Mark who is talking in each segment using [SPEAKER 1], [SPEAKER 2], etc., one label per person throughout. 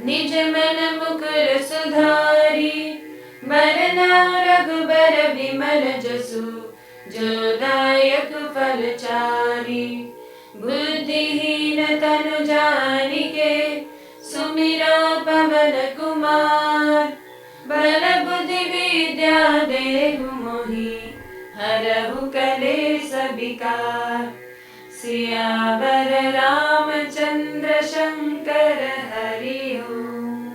[SPEAKER 1] निज मन मुकुर सुधारी, बरना रघुबर विमल जसु, जो दायक फल चारि। बुद्धिहीन तनु जानिके, सुमिरो पवन कुमार। बल बुद्धि विद्या देहु मोहि, हरहु कलेस विकार। सियावर रामचंद्र शंकर हरि ओम।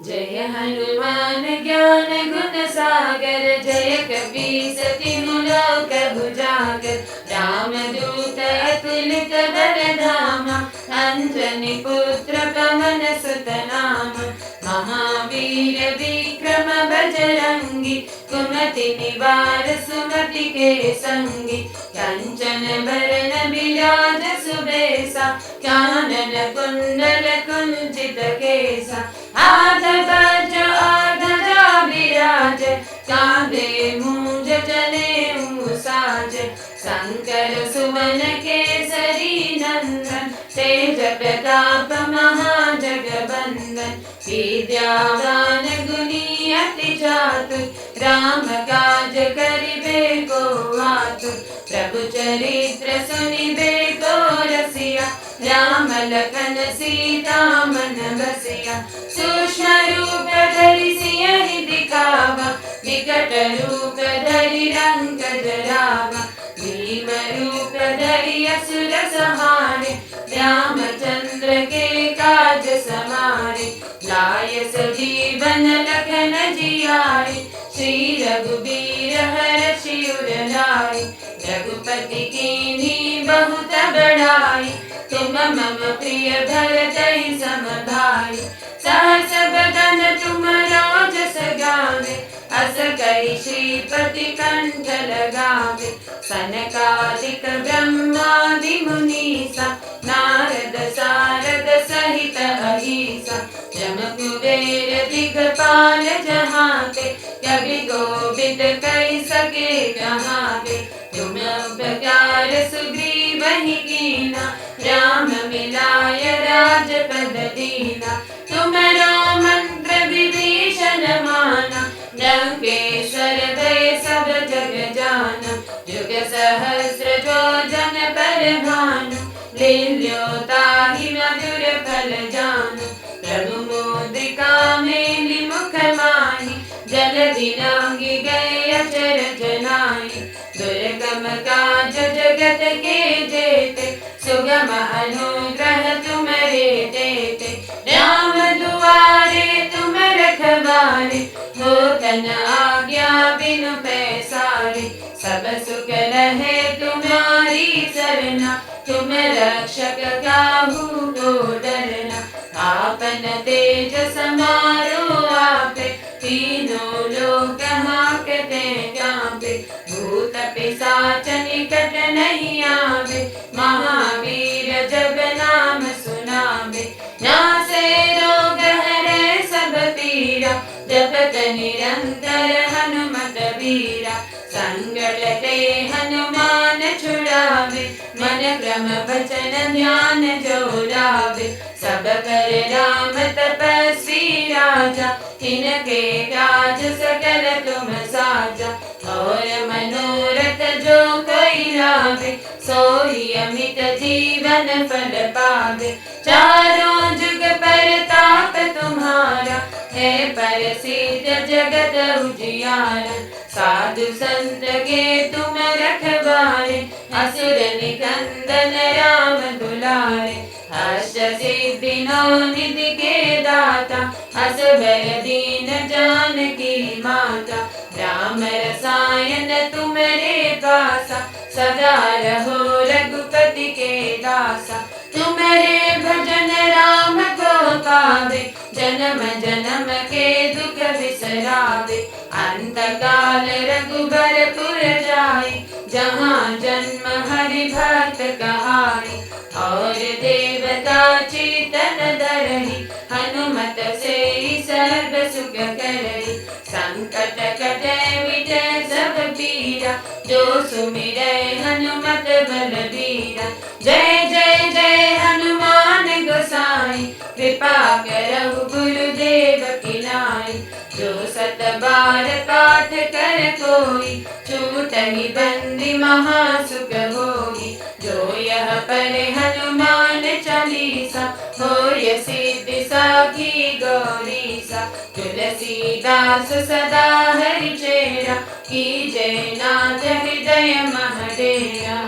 [SPEAKER 1] जय हनुमान ज्ञान गुण सागर, जय कपीस तिहु लोक उजागर। राम दूत अतुलित बल धामा, अंजनी पुत्र पवन सुत नामा। महावीर विक्रम बजरंगी, कुमति निवार सुमति के संगी। कंचन बरन बिराज सुबेसा, कानन कुंडल कुंचित केसा। हाथ वज्र और ध्वजा विराज, कांधे मूंज जनेऊ साज। शंकर सुवन केसरी नंदन, तेज प्रताप महाजगवंदन। विद्यावान गुणी अति चातुर, राम काज करिबे को आतुर। प्रभु चरित्र सुनिबे को रसिया, राम लखन सीता मन बसिया। सूक्ष्म रूप धरि सियहि दिखावा, विकट रूप धरि लंक जरावा। भीम रूप धरि असुर संहारे, रामचंद्र के काज समारे। लाय सजीवन लखन जियारे, श्री रघुबीर हरषि उर लाए। रघुपति कीन्ही बहुत बड़ाई, तुम मम प्रिय भरतहि सम भाई। सहस बदन तुमरो जस गावे, अस कहि श्रीपति कंठ लगावे। सनकादिक ब्रह्मादि मुनीसा, नारद सारद सहित अहीसा। जम कुबेर दिगपाल जहाते, कवि गोविद कहि सके कहाते। तुम उपकार सुग्रीवहि कीना, राम मिलाय राजपद दीना। तुमरो मंत्र विभीषण माना, लंकेश्वर भय सब जग जाना। जुग सहस्र जो जन पर भानु, लील्यो ताहि मधुर फल जानु। प्रभु मुद्रिका मेलि मुख माहि, जलधि लांघि गए अचर जनाहि। दुर्गम काज जगत के जेते, सुगम अनुग्रह तुम्हरे तेते। राम दुआरे तुम रखवारे, होतन आज्ञा बिनु पैसारे। सब सुख लहे तुम्हारी सरना, तुम रक्षक काहू को डरना। आपन तेज समारो आपे, तीनों लोक हांकते कांपे। भूत पिशाच निकट नहीं आवे, महावीर जब नाम सुनावे। नासे रोग हरै सब पीरा, जपत निरंतर हनुमत बीरा। संकट ते हनुमान छुड़ावे, मन क्रम वचन ध्यान जो लावे। सब पर राम तपस्वी राजा, तिनके काज सकल तुम साजा। और मनोरथ जो कोई लावे, सोई अमित जीवन फल पावे। चारों जुग परताप तुम्हारा, है प्रसिद्ध जगत उजियारा। साधु संत के तुम रखवारे, असुर निकंदन राम दुलारे। अष्ट सिद्धि नौ निधि के दाता, असबर दीन जानकी माता। राम रसायन तुम्हारे पासा, सदा रहो रघुपति के दासा। तुम्हारे भजन राम को पावे, जन्म जन्म के दुख बिसरावे। अंत काल रघुबरपुर जाई, जहाँ जन्म हरि भक्त कहाई। और देवता चेतन धरहि, हनुमत से सर्व सुख करहि। संकट कटे मिटे सब पीरा, जो सुमिरै हनुमत बलबीरा। जय जय जय हनुमान गोसाई, कृपा करहु गुरुदेव की नाई। जो 7 बार पाठ कर कोई, छूटहि बंदी महासुख होई। जो यह पढ़े हनुमान चालीसा, होय सिद्धि साखी गौरीसा। तुलसीदास सदा हरि चेरा, कीजय नाथ हृदय मह डेरा।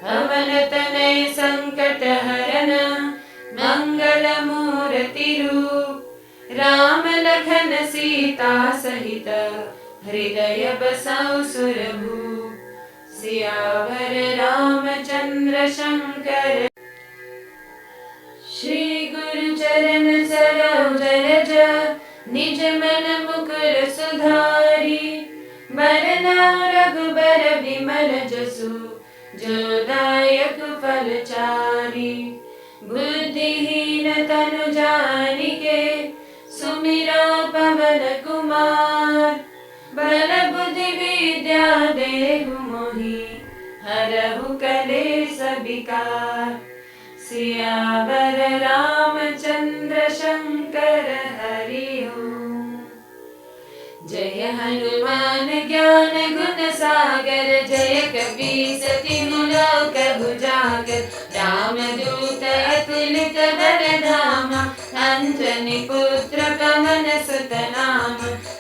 [SPEAKER 1] पवन तनय संकट हरन, मंगल मूर्ति रूप। राम लखन सीता सहित, हृदय बसौ सुरभूप। सियावर रामचंद्र शंकर। श्री गुरु चरण सरोज रज, निज मन मुकुर सुधारी। बरना रघुबर विमल जसु, जो दायक फल चारि। बुद्धिहीन तनु जानिके, सुमिरो पवन कुमार। बल बुद्धि विद्या देहु मोहि, हरहु कलेस विकार। सियावर रामचंद्र शंकर हरि ओम। जय हनुमान ज्ञान गुण सागर, जय कपीस तिहु लोक उजागर। राम दूत अतुलित बल धामा, अंजनी पुत्र पवन सुत नाम।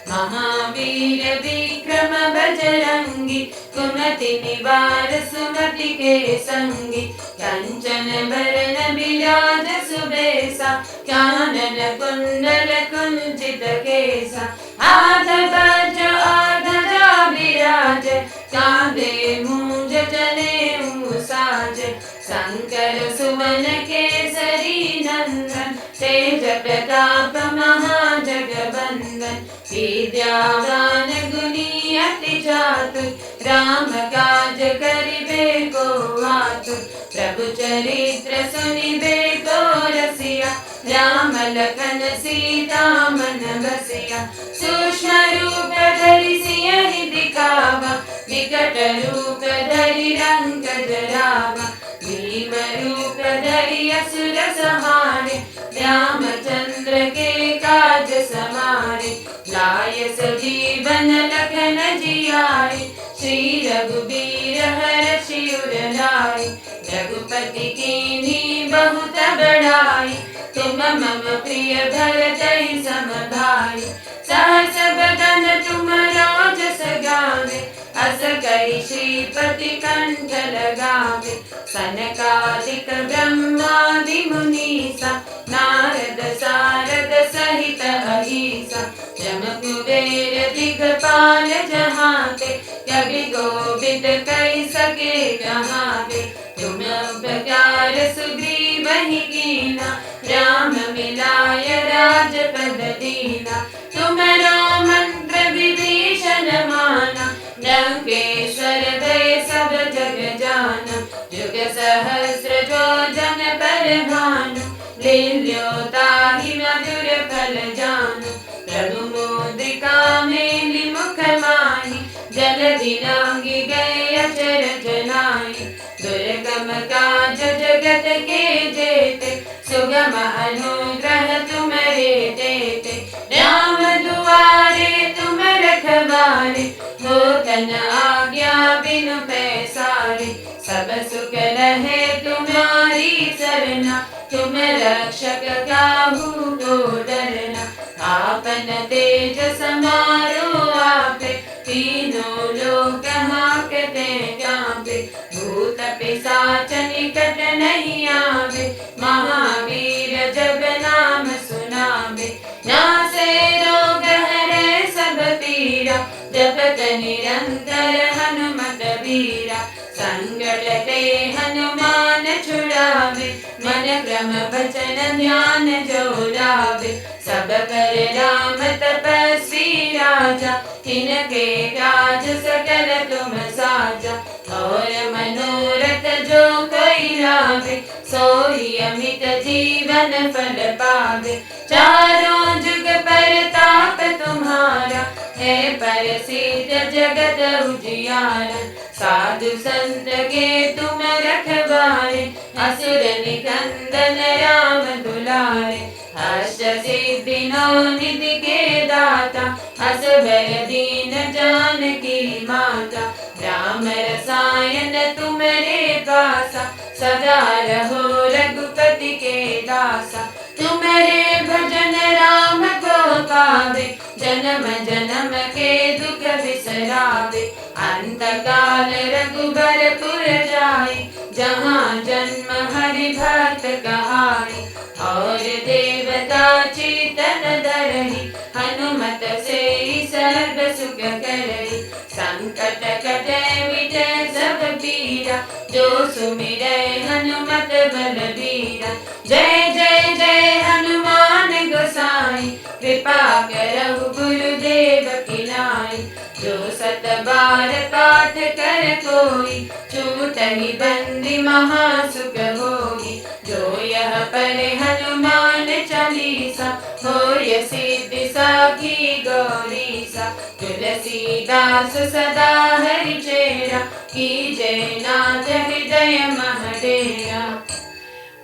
[SPEAKER 1] महावीर विक्रम बजरंगी, कुमति निवार सुमति के संगी। कंचन बरन बिराज सुबेसा, कानन कुंडल कुंचित केसा। हाथ वज्र और ध्वजा विराज, कांधे मूंज जनेऊ साज। शंकर सुवन केसरी नंदन, तेज प्रताप महाजगवंदन। विद्यावान गुणी अति चातुर, राम काज करिबे को आतुर। प्रभु चरित्र सुनिबे को रसिया, राम लखन सीता मन बसिया। सूक्ष्म रूप धरि सियहि दिखावा, विकट रूप धरि रंग जरावा। भीम रूप धरि असुर संहारे, रामचंद्र के काज समारे। लाय सजीवन लखन जियाए, श्री रघुबीर हरषि उर लाए। रघुपति कीन्ही बहुत बड़ाई, तुम मम प्रिय भरतहि सम भाई। सहस बदन तुमरो जस गावे, अस कहि श्रीपति कंठ लगावे। सनकादिक ब्रह्मादि मुनीसा, नारद सारद सहित अहीसा। जम कुबेर दिगपाल जहाते, कवि गोविद कहि सके कहाते। तुम उपकार सुग्रीवहि कीना, राम मिलाय राजपद दीना। तुमरो मंत्र विभीषण माना, लंकेश्वर भय सब जग जाना। जुग सहस्र जो जन पर भानु, लील्यो ताहि मधुर फल जानु। प्रभु मुद्रिका मेलि मुख माहि, जलधि लांघि गए अचर जनाहि। दुर्गम काज जगत के जेते, सुगम अनुग्रह तुम्हरे तेते। राम दुआरे तुम रखवारे, होतन आज्ञा बिनु पैसारे। सब सुख रहे तुम्हारी सरना, तुम रक्षक काहू को डरना। आपन तेज समारो आपे, तीनों लोक हांकते कांपे। भूत पिशाच निकट नहीं आवे, महावीर जब नाम सुनावे। नासे रोग हरे सब पीरा, जपत निरंतर हनुमत बीरा। संकट ते हनुमान छुड़ावे, मन क्रम वचन ध्यान जो लावे। सब पर राम तपस्वी राजा, तिनके काज सकल तुम साजा। और मनोरथ जो कोई लावे, सोई अमित जीवन फल पावे। चारों जुग परताप तुम्हारा, है प्रसिद्ध जगत उजियारा। साधु संत के तुम रखवारे, असुर निकंदन राम दुलारे। अष्ट सिद्धि नौ निधि के दाता, असबर दीन जानकी माता। राम रसायन तुम्हारे पासा, सदा रहो रघुपति के दासा। तुम्हारे भजन राम को पावे, जन्म जन्म के दुख बिसरावे। अंत काल रघुबरपुर जाई, जहाँ जन्म हरि भक्त कहाई। और देवता चेतन धरहि, हनुमत से सर्व सुख करहि। संकट कटे मिटे सब पीरा, जो सुमिरै हनुमत बलबीरा। जय जय जय हनुमान गोसाई, कृपा करहु गुरुदेव की नाई। जो सत बार पाठ कर कोई, छूटहि बंदी महासुख होई। जो यह पढ़े हनुमान चालीसा, होय सिद्धि साखी गौरीसा। तुलसीदास सदा हरि चेरा, कीजय नाथ हृदय मह डेरा।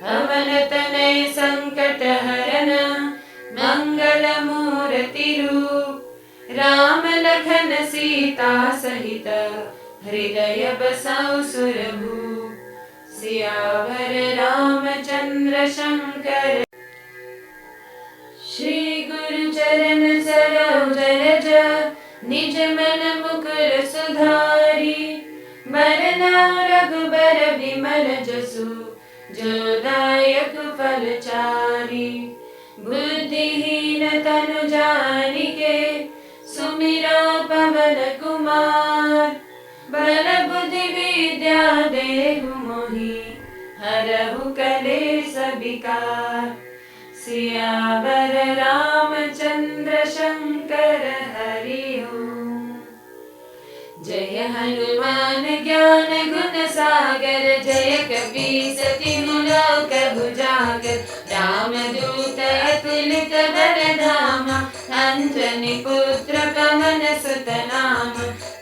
[SPEAKER 1] पवन तनय संकट हरन, मंगल मूर्ति रूप। राम लखन सीता सहित, हृदय बसाउ सुरभूप। सियावर रामचंद्र शंकर, श्री गुरु चरण सरोज रज। निज मन मुकुर सुधारी, बरना रघुबर विमल जसु। जो दायक फल चारि, बुद्धिहीन तनु जानिके। सुमिरो पवन कुमार, बल बुद्धि विद्या देहु मोहि। हरहु कलेश विकार, सियावर रामचंद्र शंकर हरि ओम। जय हनुमान ज्ञान गुण सागर, जय कपीस तिहु लोक उजागर। राम दूत अतुलित बल धामा, अंजनी पुत्र पवन सुत नाम।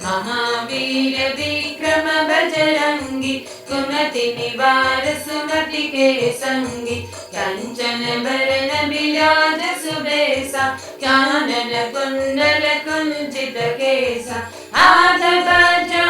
[SPEAKER 1] महावीर विक्रम बजरंगी, कुमति निवार सुमति के संगी। कंचन बरन बिराज सुबेसा, कानन कुंडल कुंचित केसा। हाथ ध्वजा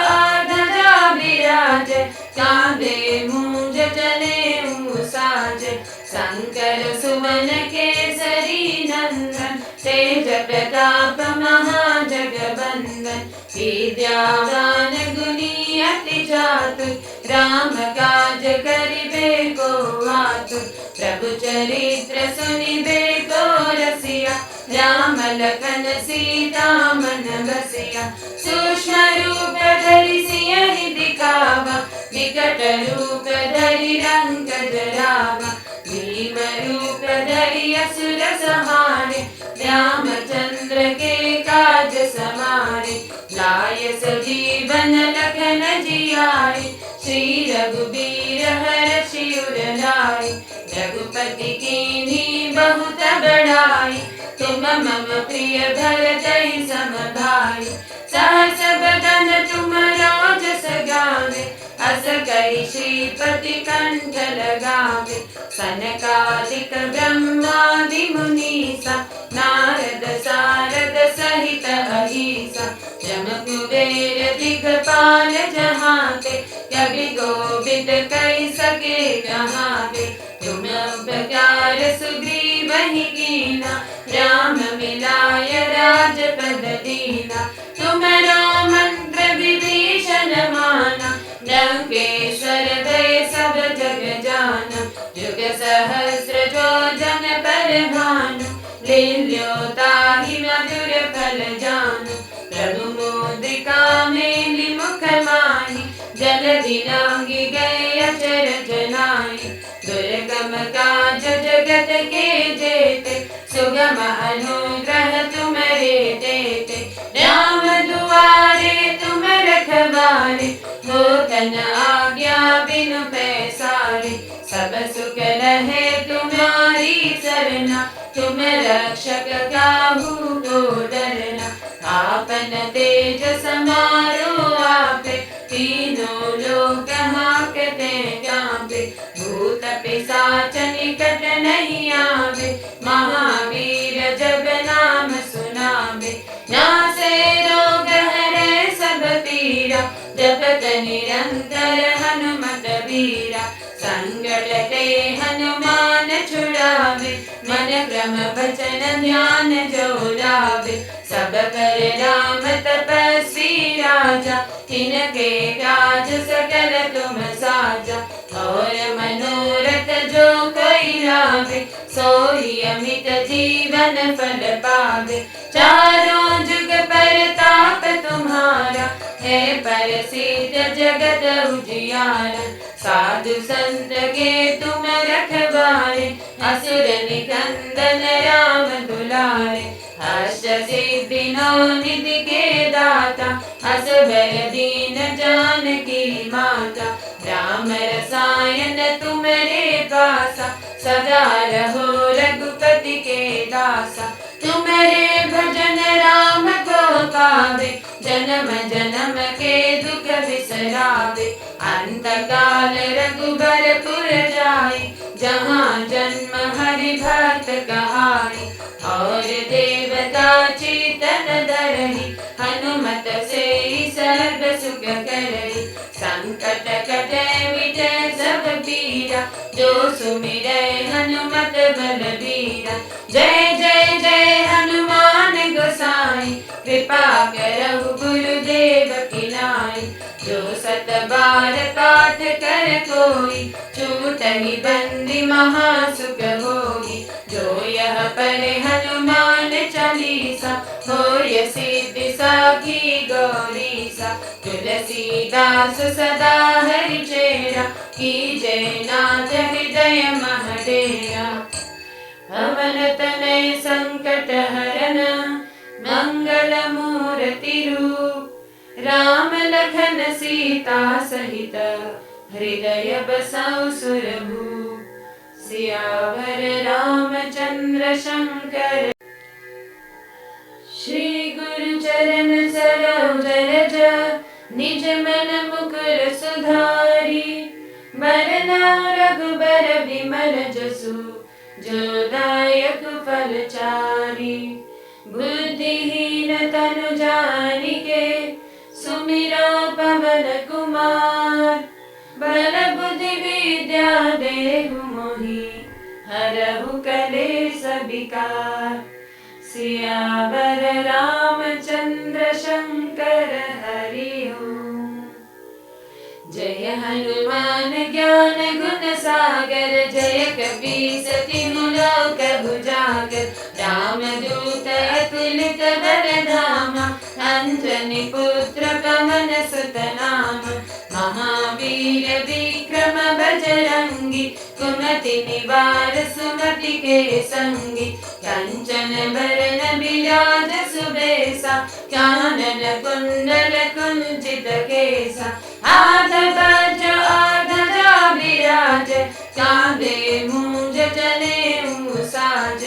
[SPEAKER 1] विराज, कांधे मूंज जनेऊ साज। शंकर सुवन केसरी नंदन, तेज प्रताप महाजगवंदन। विद्यावान गुणी अति चातुर, राम काज करिबे को आतुर। प्रभु चरित्र सुनिबे को रसिया, राम लखन सीता मन बसिया। सूक्ष्म रूप धरि सियहि दिखावा, विकट रूप धरि रंग जरावा। भीम रूप धरि असुर संहारे, रामचंद्र के काज समारे। लाय सजीवन लखन जियाए, श्री रघुबीर हरषि उर लाए। रघुपति कीन्ही बहुत बड़ाई, तुम मम प्रिय भरतहि सम भाई। सहस बदन तुमरो जस गावे, अस कहि श्रीपति कंठ लगावे। सनकादिक ब्रह्मादि मुनीसा, नारद सारद सहित अहीसा। जम कुबेर दिगपाल जहाते, कवि गोविद कहि सके कहाते। तुम उपकार सुग्रीवहि कीना, राम मिलाय राजपद दीना। तुमरो मंत्र विभीषण माना, लंकेश्वर भय सब जग जाना। जुग सहस्र जो जन पर भानु, लील्यो ताहि मधुर फल जानु। प्रभु मुद्रिका मेलि मुख माहि, जलधि लांघि गए अचर जनाहि। दुर्गम काज जगत के जेते, सुगम अनुग्रह तुम्हारे तेते। राम दुआरे तुम रखवारे, होतन आज्ञा बिनु पैसारे। सब सुख रहे तुम्हारी सरना, तुम रक्षक काहू को डरना। आपन तेज समारो आपे, तीनों लोक हांकते कांपे, भूत पिशाच निकट नहीं आवे, महावीर जब नाम सुनावे, नासे रोग हरे सब पीरा, जपत निरंतर हनुमत वीरा, संकट ते हनुमान छुड़ावे, मन क्रम वचन ध्यान जो लावे, सब पर राम तपस्वी राजा, तिनके काज सकल तुम साजा, और मनोरथ जो कोई लावे, सोई अमित जीवन फल पावे, चारों जुग परताप तुम्हारा, है प्रसिद्ध जगत उजियारा, साधु संत के तुम रखवारे, असुर निकंदन राम दुलारे, अष्ट सिद्धि नौ निधि के दाता, असबर दीन जानकी माता, राम रसायन तुम्हारे पासा, सदा रहो रघुपति के दासा, तुम्हारे भजन राम को पावे, जन्म जन्म के दुख बिसरावे, अंत काल रघुबरपुर जाई, जहाँ जन्म हरि भक्त कहाई, और देवता चेतन धरहि, हनुमत से सर्व सुख करहि, संकट कटे मिटे सब पीरा, जो सुमिरै हनुमत बलबीरा, जय जय जय हनुमान गोसाई, कृपा करहु गुरुदेव की नाई, जो सत बार पाठ कर कोई, छूटहि बंदी महासुख होई, जो यह पढ़े हनुमान चालीसा, होय सिद्धि साखी गौरीसा, तुलसीदास सदा हरि चेरा, कीजय नाथ हृदय मह डेरा, पवन तनय संकट हरन, मंगल मूर्ति रूप, राम लखन सीता सहित, हृदय बसौ सुरभूप, सियावर रामचंद्र शंकर। श्री गुरु चरण सरोज रज, निज मन मुकुर सुधारी, बरना रघुबर विमल जसु, जो दायक फल चारी, बुद्धिहीन तनु जानिके, सुमिरो पवन कुमार, बल बुद्धि विद्या देहु मोहि, हरहु कलेश विकार, सियावर रामचंद्र शंकर हरि ओम। जय हनुमान ज्ञान गुण सागर, जय कपीस तिहु लोक उजागर, राम दूत अतुलित बल धामा, अंजनी पुत्र पवन सुत नाम, महावीर विक्रम बजरंगी, कुमति निवार सुमति के संगी, कंचन बरन बिराज सुबेसा, कानन कुंडल कुंचित केसा, हाथ वज्र और ध्वजा विराज, कांधे मूंज जनेऊ साज,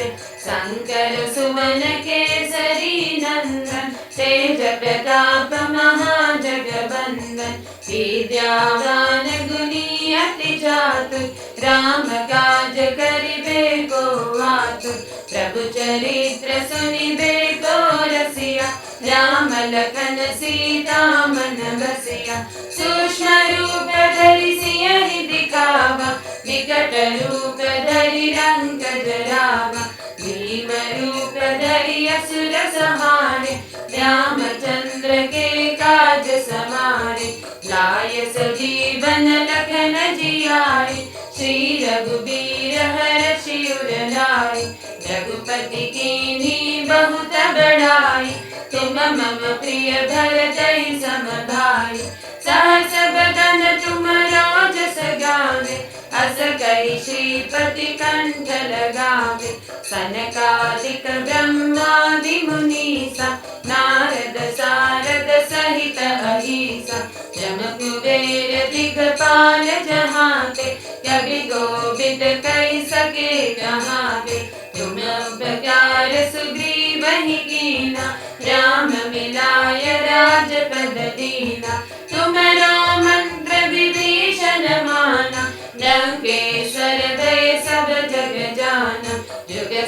[SPEAKER 1] शंकर सुवन केसरी नंदन, तेज प्रताप महाजगवंदन, विद्यावान गुणी अति चातुर, राम काज करिबे को आतुर, प्रभु चरित्र सुनिबे को रसिया, राम लखन सीता मन बसिया, सूक्ष्म रूप धरि सियहि दिखावा, विकट रूप धरि रंग जरावा, भीम रूप धरि असुर संहारे, रामचंद्र के काज समारे, लाय सजीवन लखन जियाए, श्री रघुबीर हरषि उर लाए, रघुपति कीन्ही बहुत बड़ाई, तुम मम प्रिय भरतहि सम भाई, सहस बदन तुमरो जस गावे, अस कहि श्रीपति कंठ लगावे, सनकादिक ब्रह्मादि मुनीसा, नारद सारद सहित अहिसा, जम कुबेर दिगपाल जहाते, कवि गोविंद कहि सके कहाते, तुम उपकार सुग्रीवहि कीना, राम मिलाय राजपद दीना, तुमरो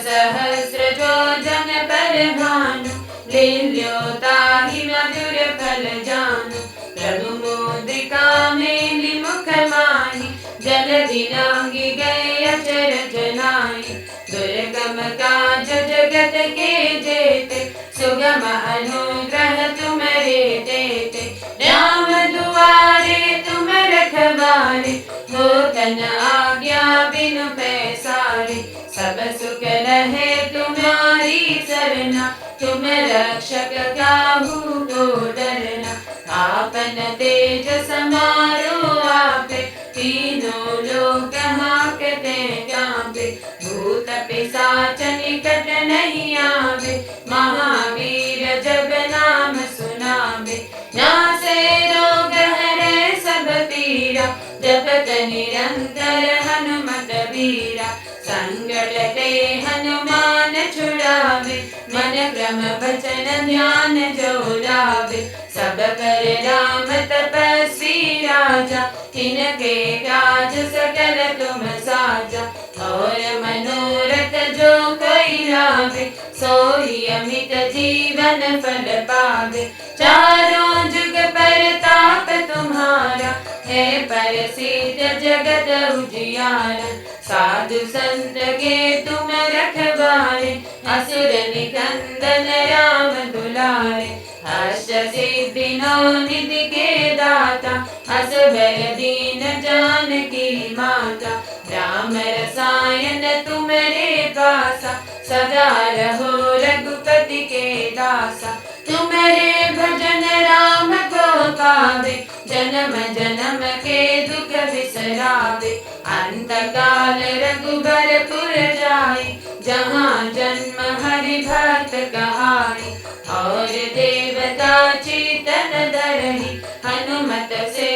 [SPEAKER 1] सहस्र योजन पर भानु लील्योताहि मधुर फल जानु प्रभु मुद्रिका मेलि मुख माहि जलधि लांघि गए अचर जनाई दुर्गम काज जगत के जेते सुगम अनुग्रह तुम्हारे देते राम दुआरे तुम रखवारे हो तन आज्ञा बिनु पैसारे सब सुख रहे तुम्हारी सरना तुम रक्षक काहू को डरना आपन तेज समारो आपे तीनों लोक हाकते कांपे भूत पिशाच निकट नहीं आवे महावीर जब नाम सुनावे नासे रोग हरे सब पीरा जपत निरंतर हनुमत वीरा संकट ते हनुमान छुड़ावे मन क्रम वचन ध्यान जो लावे सब पर राम तपस्वी राजा तिनके काज सकल तुम साजा और मनोरथ जो कोई लावे सोई अमित जीवन फल पावे चारों जुग परताप तुम्हारा है प्रसिद्ध जगत उजियारा साधु संत के तुम रखवारे असुर निकंदन राम दुलारे अष्ट सिद्धि नौ निधि के दाता असबर दीन जानकी माता राम रसायन तुम्हारे पासा सदा रहो रघुपति के दासा तुम्हारे भजन राम को पावे जन्म जन्म के दुख बिसरावे अंत काल रघुबरपुर जाई जहाँ जन्म हरि भक्त कहाई और देवता चेतन धरहि हनुमत से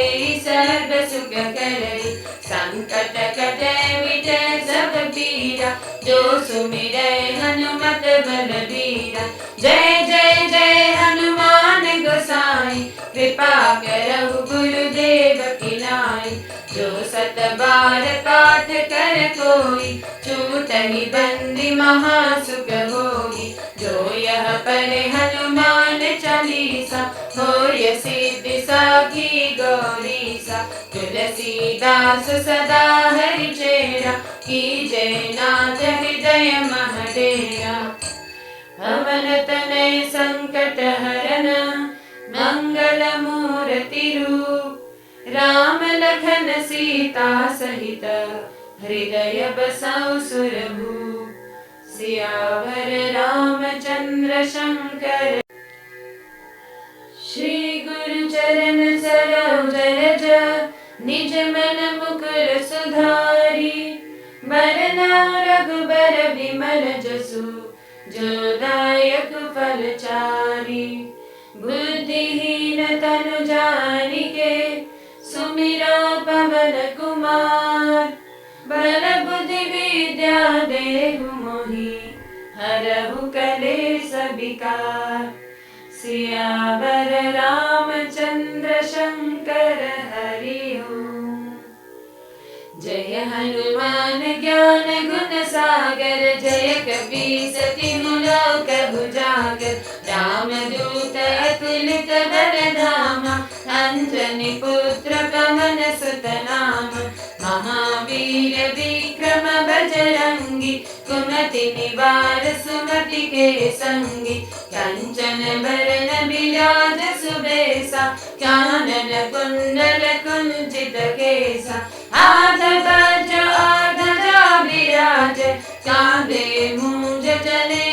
[SPEAKER 1] सर्व सुख करहि संकट कटे मिटे सब पीरा जो सुमिरै हनुमत बलबीरा जय जय जय हनुमान गोसाई कृपा करहु गुरुदेव की नाई जो सत बार पाठ कर कोई छूटहि बंदी महासुख होई जो यह पढ़े हनुमान चालीसा होय सिद्धि साखी गौरीसा तुलसीदास सदा हरि चेरा की जय नाथ हृदय मह डेरा पवन तनय संकट हरन मंगल मूर्ति रूप राम लखन सीता सहित हृदय बसौ सुरभूप सियावर रामचंद्र शंकर श्री गुरु चरण सरोज रज निज मन मुकुर सुधारी बरना रघुबर विमल जसु जो दायक फल चारी बुद्धिहीन तनु जानिके सुमिरो पवन कुमार बल बुद्धि विद्या देहु मोहि हरहु कलेश विकार सियावर रामचंद्र शंकर हरि ओम जय हनुमान ज्ञान गुण सागर जय कपीस तिहु लोक उजागर राम दूत अतुलित बल धामा अंजनी पुत्र पवन सुत नाम महावीर विक्रम बजरंगी कुमति निवार सुमति के संगी कंचन बरन विराज सुबेसा कानन कुंडल कुंचित केसा आधवज आधजा विराज कांधे मूंज जने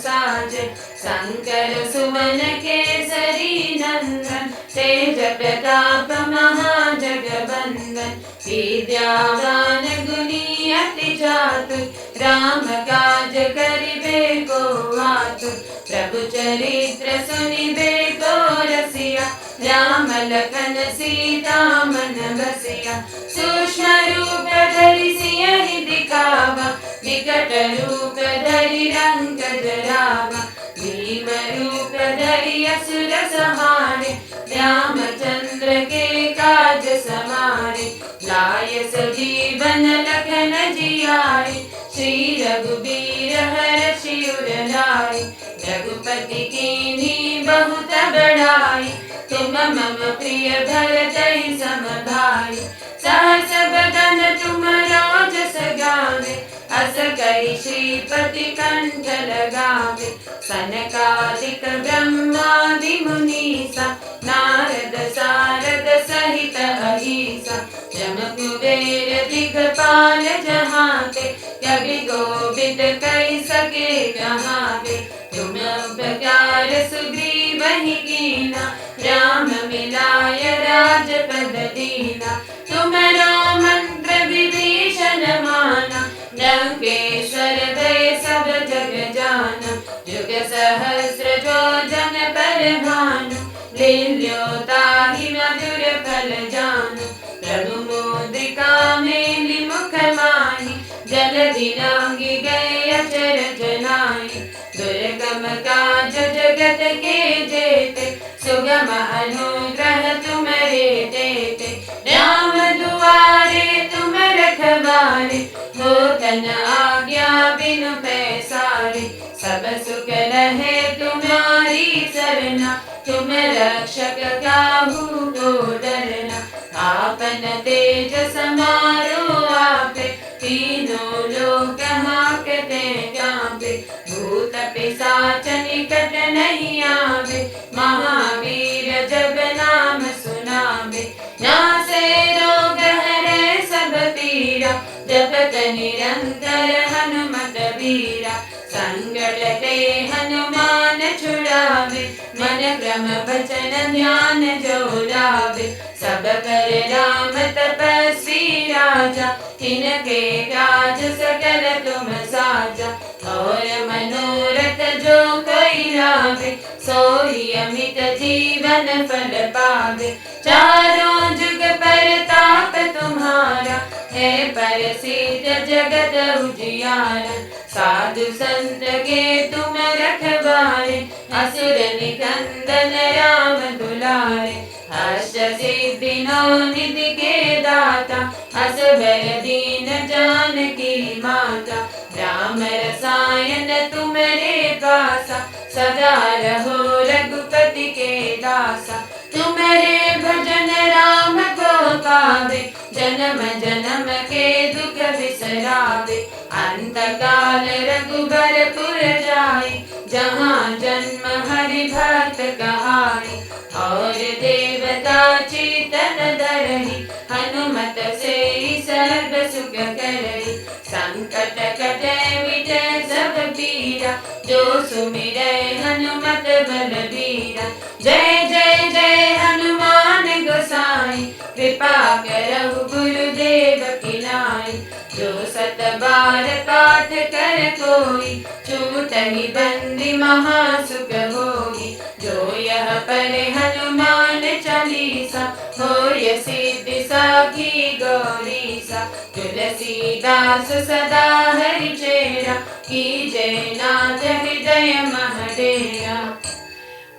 [SPEAKER 1] साज शंकर सुमन केसरी नंदन तेज प्रताप महाजगबंदन विद्यावान गुणी अति चातुर राम काज करिबे को आतुर प्रभु चरित्र सुनिबे को रसिया राम लखन सीता मन बसिया सूक्ष्म रूप धरि सियहि दिखावा विकट रूप धरि रंग जरावा भीम रूप धरि असुर संहारे रामचंद्र के काज समारे लाय सजीवन लखन जियारे श्री रघुबीर हरषि उर लाए। रघुपति कीन्ही बहुत बड़ाई, तुम मम प्रिय भरतहि सम भाई। सहस बदन तुमरो जस गावे, अस कहि श्रीपति कंठ लगावे। सनकादिक ब्रह्मादि मुनीसा, नारद सारद सहित अहीसा। जम कुबेर दिगपाल जहाते, कवि गोविद कहि सके कहावे। तुम उपकार सुग्रीवहि कीना, राम मिलाय राजपद दीना। तुमरो मंत्र विभीषण माना, लंकेश्वर भय सब जग जाना। जुग सहस्र जो जन पर भानु, लील्यो ताहि मधुर फल जानु। प्रभु मुद्रिका मेलि मुख माहि, जलधि लांघि गए अचरज नाहि। दुर्गम काज जगत के जेते, सुगम अनुग्रह तुम्हरे तेते। राम दुआरे तुम रखवारे, होतन आज्ञा बिनु पैसारे। सब सुख रहे तुम्हारी सरना, तुम रक्षक काहू को डरना। आपन तेज समारो आपे, तीनों लोक हांकते कांपे। भूत पिशाच निकट नहीं आवे, महावीर जब नाम सुनावे। नासे रोग हरे सब पीरा, जपत निरंतर हनुमत बीरा। संकट ते हनुमान छुड़ावे, मन क्रम वचन ध्यान जो लावे। सब पर राम तपस्वी राजा, तिनके काज सकल तुम साजा। और मनोरथ जो कोई लावे, सोई अमित जीवन फल पावे। चारों जुग परताप तुम्हारा, है प्रसिद्ध जगत उजियारा। साधु संत के तुम रखवारे, असुर निकंदन राम दुलारे। अष्ट सिद्धि नौ निधि के दाता, असबर दीन जानकी माता। राम रसायन तुम्हारे पासा, सदा रहो रघुपति के दासा। तुम्हारे भजन राम को पावे, जन्म जन्म के दुख बिसरावे। अंत काल रघुबरपुर जाई, जहाँ जन्म हरि भक्त कहाई। और देवता चेतन धरहि, हनुमत से सर्व सुख करहि। संकट कटे मिटे सब पीरा, जो सुमिरै हनुमत बलबीरा। जय जय जय हनुमान गोसाई, कृपा करहु गुरुदेव की नाई। जो सत बार पाठ कर कोई, छूटहि बंदी महासुख होई। जो यह पढ़े हनुमान चालीसा, होय सिद्धि साखी गौरीसा। तुलसीदास सदा हरि चेरा, कीजय नाथ हृदय मह डेरा।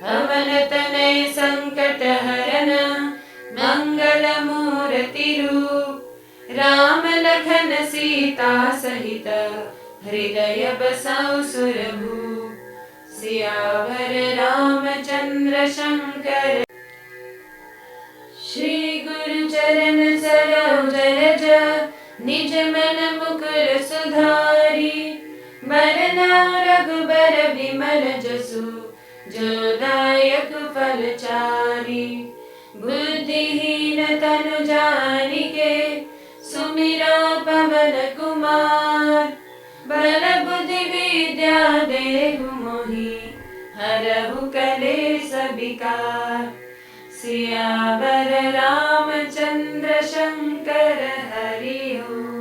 [SPEAKER 1] पवन तनय संकट हरन, मंगल मूर्ति रूप। राम लखन सीता सहित, हृदय बसौ सुरभूप। सियावर रामचंद्र शंकर, श्री गुरु चरण सरोज रज। निज मन मुकुर सुधारी, बरना रघुबर बिमल जसु। जो दायक फल चारी, बुद्धिहीन तनु जानिके। सुमिरो पवन कुमार, बल बुद्धि विद्या देहु मोहि। हरहु कलेश विकार, सियावर रामचंद्र शंकर हरि ओम।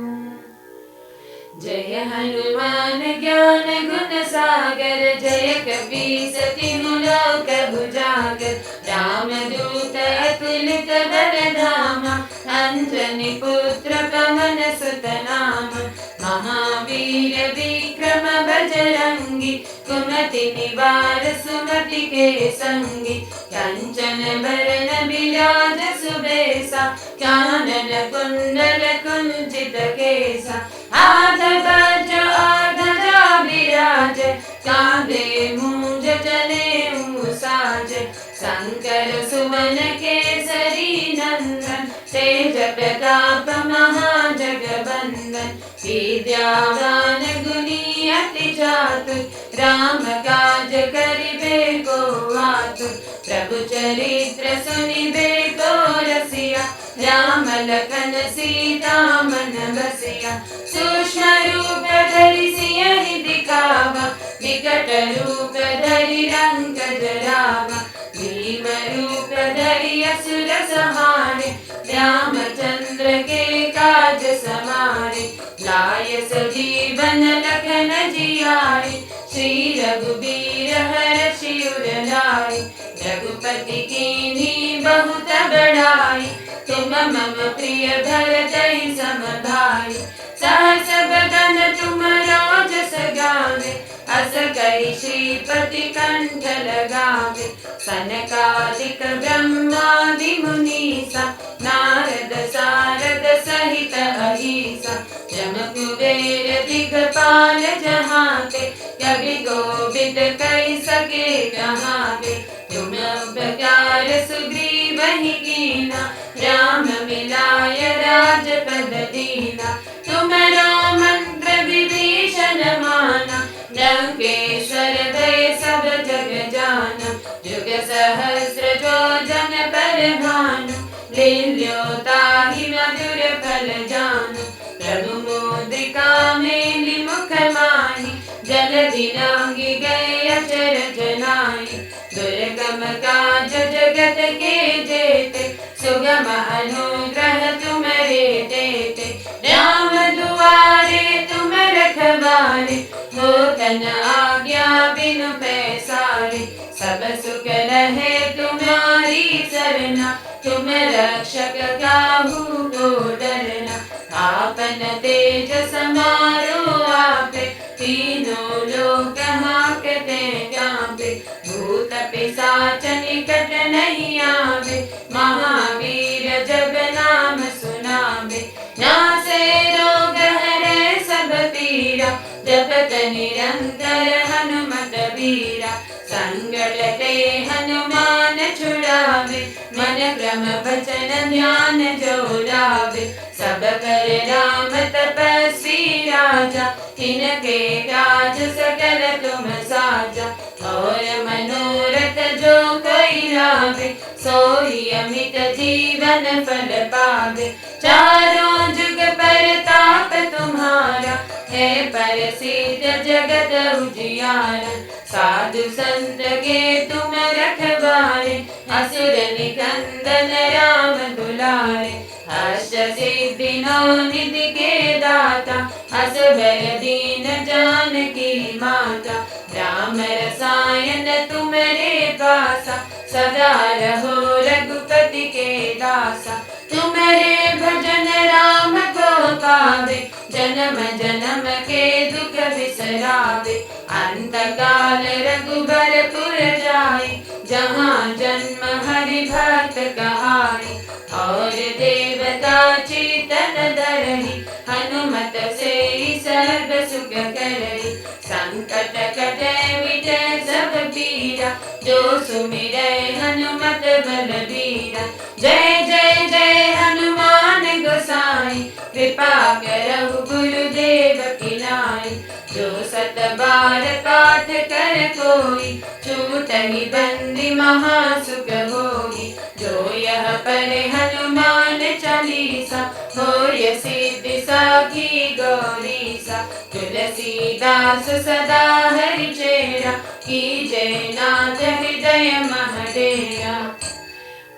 [SPEAKER 1] जय हनुमान ज्ञान गुण सागर, जय कपीस तिहु लोक उजागर। राम दूत अतुलित बल धामा, अंजनी पुत्र पवन सुत नामा। महावीर विक्रम बजरंगी, कुमति निवार सुमति के संगी। कंचन बरन बिराज सुबेसा, कानन कुंडल कुंचित केसा। हाथ वज्र और ध्वजा बिराज, कांधे मूंज जनेऊ साज। शंकर सुवन केसरी नंदन, तेज प्रताप महाजगबंदन। विद्यावान गुणी अति चातुर, राम काज करिबे को आतुर। प्रभु चरित्र सुनिबे को रसिया, राम लखन सीता मन बसिया। सूक्ष्म रूप धरि सियहि दिखावा, विकट रूप धरि रंग जरावा। भीम रूप धरि असुर संहारे, रामचंद्र के काज समारे। लाय सजीवन लखन जियाए, श्री रघुबीर हरषि उर लाए। रघुपति कीन्ही बहुत बड़ाई, तुम मम प्रिय भरतहि सम भाई। सहस बदन तुम राजस गावे, अस कहि श्रीपति कंठ लगावे। सनकादिक ब्रह्मादि मुनीसा, नारद सारद सहित अहीसा। जम कुबेर दिगपाल जहाते, कवि गोविद कहि सके कहाते। तुम उपकार सुग्रीवहि कीना, राम मिलाय राजपद दीना। तुमरो मंत्र विभीषण माना, लंकेश्वर भय सब जग जाना। जुग सहस्र जो जन पर भानु, लील्यो ताहि मधुर फल जानु। प्रभु मुद्रिका मेलि मुख माहि, जलधि लांघि गए अचरज नाहि। दुर्गम काज जगत के जेते, सुगम अनुग्रह तुम्हरे तेते। राम दुआरे तुम रखवारे, होत न आज्ञा बिनु पैसारे। सब सुख रहे तुम्हारी सरना, तुम रक्षक काहू को डरना। आपन तेज समारो आपे, तीनों लोक हांकते कांपे। भूत पिशाच निकट नहीं आवे, महावीर जब नाम सुनावे। नासे रोग हरै सब पीरा, जपत निरंतर हनुमत बीरा। संकट ते हनुमान छुड़ावे, मन क्रम वचन ध्यान जो लावे। सब कर राम तपस्वी राजा, तिनके काज सकल तुम साजा। और मनोरथ जो कोई लावे, सोई अमित जीवन फल पावे। चारों जुग परताप तुम्हारा, है प्रसिद्ध जगत उजियारा। साधु संत के तुम रखवारे, असुर निकंदन राम दुलारे। अष्ट सिद्धि नौ निधि के दाता, असबर दीन जानकी माता। राम रसायन तुम्हारे पासा, सदा रहो रघुपति के दासा। तुम्हारे भजन राम को पावे, जन्म जन्म के दुख बिसरावे। अंत काल रघुबरपुर जाए, जहाँ जन्म हरि भक्त कहाए। और देवता चेतन धरहि, हनुमत से सर्व सुख करहि। संकट कटे मिटे सब पीरा, जो सुमिरै हनुमत बलबीरा। जय जय जय हनुमान गोसाई, कृपा करहु गुरुदेव की नाई। जो सत बार पाठ कर कोई, छूटहि बंदी महासुख होई। जो यह पढ़े हनुमान चालीसा, होय सिद्धि साखी गौरीसा। तुलसीदास सदा हरि चेरा, कीजय नाथ हृदय मह डेरा।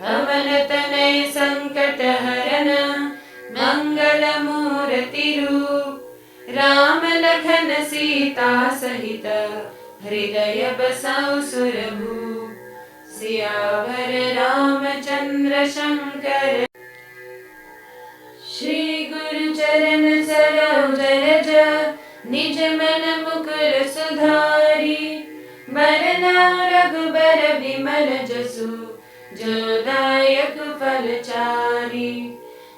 [SPEAKER 1] पवन तनय संकट हरन, मंगल मूर्ति रूप। राम लखन सीता सहित, हृदय बसौ सुरभूप। सियावर रामचंद्र शंकर। श्री गुरु चरण सरोज रज, निज मन मुकुर सुधारी। बरना रघुबर विमल जसु, जो दायक फलचारी।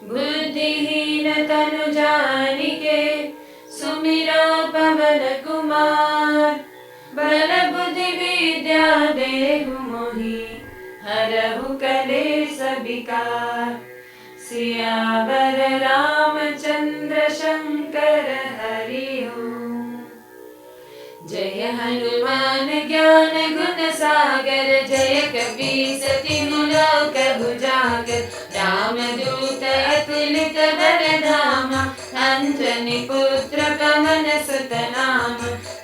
[SPEAKER 1] बुद्धिहीन तनु जानिके, सुमिरो पवन कुमार। बल बुद्धि विद्या देहु मोहि, हरहु कलेस विकार। सियावर रामचंद्र शंकर हरि ओम। जय हनुमान ज्ञान गुण सागर, जय कपीस तिहु लोक उजागर। राम दूत अतुलित बल धामा, अंजनी पुत्र पवन सुत नाम।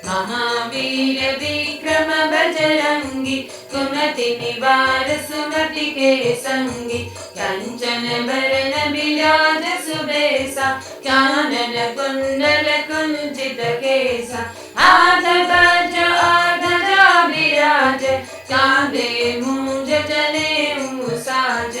[SPEAKER 1] महावीर विक्रम बजरंगी, कुमति निवार सुमति के संगी। कंचन बरन बिराज सुबेसा, कानन कुंडल कुंचित केसा। हाथ ध्वजा विराज, कांधे मूंज जनेऊ साज।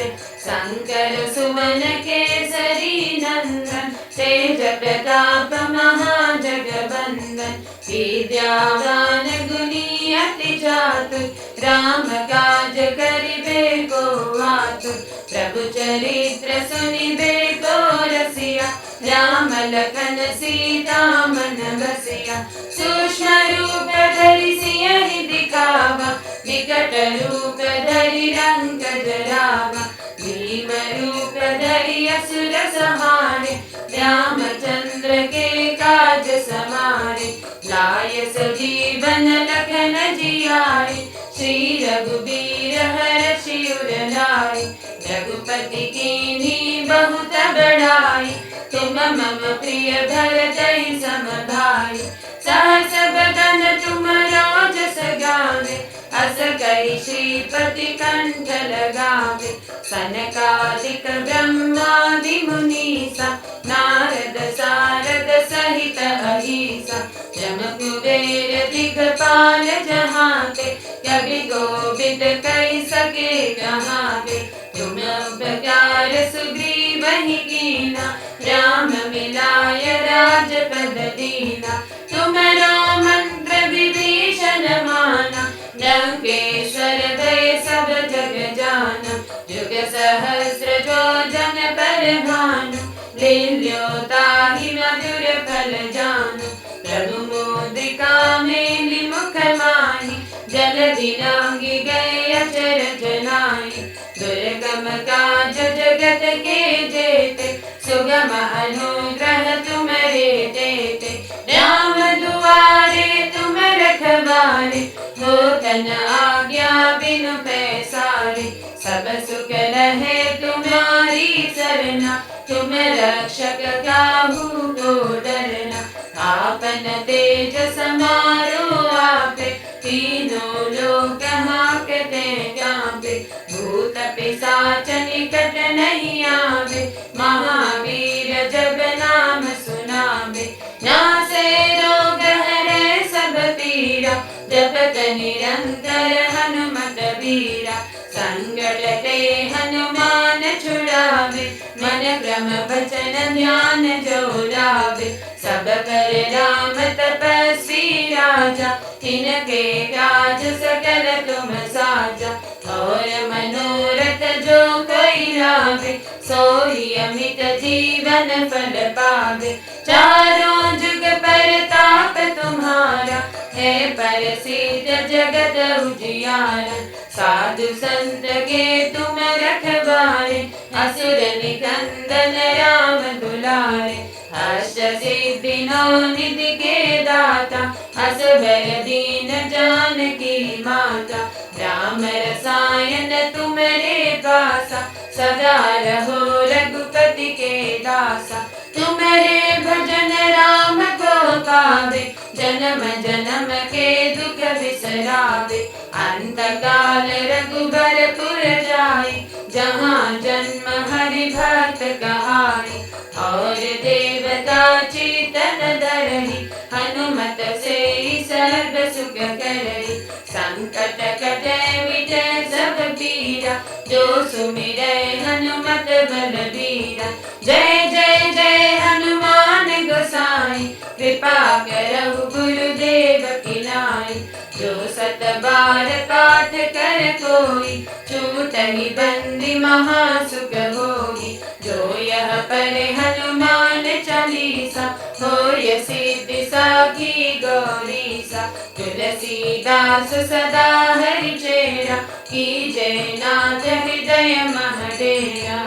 [SPEAKER 1] शंकर सुवन केसरी नंदन, तेज प्रताप महाजगवंदन। विद्यावान गुणी अति चातुर, राम काज करिबे को आतुर। प्रभु चरित्र सुनिबे को रसिया, राम लखन सीता मन बसिया। सूक्ष्म रूप धरि सियहि दिखावा, विकट रूप धरि रंग जरावा। भीम रूप धरि असुर संहारे, रामचंद्र के काज समारे। लाय सजीवन लखन जियाए, श्री रघुबीर हरषि उर लाए। रघुपति कीन्ही बहुत बड़ाई, तुम मम प्रिय भरतहि सम भाई। सहस बदन तुमरो जस गावे, अस कहि श्रीपति कंठ लगावे। सनकादिक ब्रह्मादि मुनीसा, नारद सारद सहित अहीसा। जम कुबेर दिगपाल जहाते, कवि गोविद कहि सके कहाते। तुम उपकार सुग्रीवहि कीना, राम मिलाय राजपद दीना। तुमरो मंत्र विभीषण माना, लंकेश्वर भय सब जग जाना। जुग सहस्र जो जन पर भानु, लील्यो ताहि मधुर फल जानु। प्रभु मुद्रिका मेलि मुख माहि, जलधि लांघि गए अचर जनाहि। दुर्गम काज जगत के जेते, सुगम अनुग्रह तुम्हरे तेते। राम दुआरे तुम रखवारे, होतन आज्ञा बिनु पैसारे। सब सुख रहे तुम्हारी सरना, तुम रक्षक काहू को डरना। आपन तेज समारो आपे, तीनों लोक हांकते कांपे। भूत पिशाच निकट नहीं आवे, महावीर जब नाम सुनावे। नासे रोग हरे सब पीरा, जपत निरंतर हनुमत बीरा। संकट ते हनुमान छुड़ावे, मन क्रम वचन ध्यान जो लावे। सब पर राम तपस्वी राजा, तिनके काज सकल तुम साजा। और मनोरथ जो कोई लावे, सोई अमित जीवन फल पावे। चारों जुग परताप तुम्हारा, है प्रसिद्ध जगत उजियारा। साधु संत के तुम रखवारे, असुर निकंदन राम दुलारे। अष्ट सिद्धि नौ निधि के दाता, असबर दीन जानकी माता। राम रसायन तुम्हारे पासा, सदा रहो रघुपति के दासा। तुम्हारे भजन राम को पावे, जन्म जन्म के दुख बिसरावे। अंत काल रघुबरपुर जाई, जहाँ जन्म हरि भक्त कहाई। और देवता चेतन धरहि, हनुमत से सर्व सुख करहि। संकट कटे मिटे सब पीरा, जो सुमिरै हनुमत बलबीरा। जय जय जय हनुमान गोसाई, कृपा करहु गुरुदेव की नाई। जो सत बार पाठ कर कोई, छूटहि बंदी महासुख होई। जो यह पढ़े हनुमान चालीसा, होय सिद्धि साखी गौरीसा। तुलसीदास सदा हरि चेरा, कीजय नाथ हृदय मह डेरा।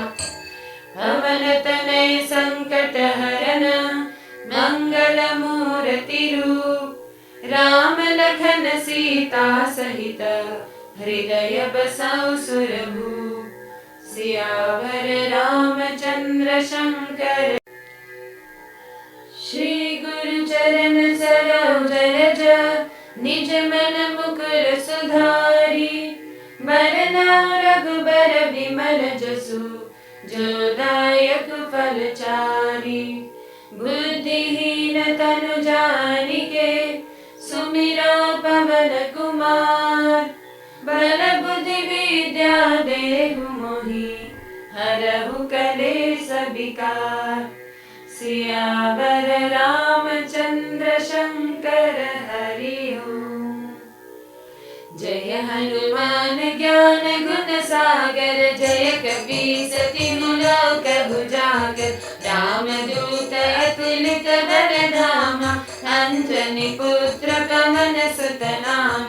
[SPEAKER 1] पवन तनय संकट हरन, मंगल मूर्ति रूप। राम लखन सीता सहित, हृदय बसौ सुरभूप। सियावर रामचंद्र शंकर, श्री गुरु चरण सरोज रज। निज मन मुकुर सुधारी, बरना रघुबर विमल जसु। जो दायक फल चारि, बुद्धिहीन तनु जानिके। सुमिरो पवन कुमार, बल बुद्धि विद्या देहु मोहि। हरहु कलेश विकार, सियावर रामचंद्र शंकर हरि ओम। जय हनुमान ज्ञान गुण सागर, जय कपीस तिहु लोक उजागर। राम दूत अतुलित बल धामा, अंजनी पुत्र पवन सुत नाम।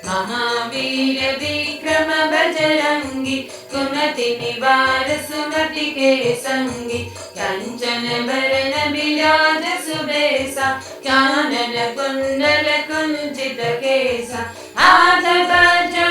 [SPEAKER 1] महावीर विक्रम बजरंगी, कुमति निवार सुमति के संगी। कंचन बरन बिराज सुबेसा, कानन कुंडल कुंचित केसा। आधजा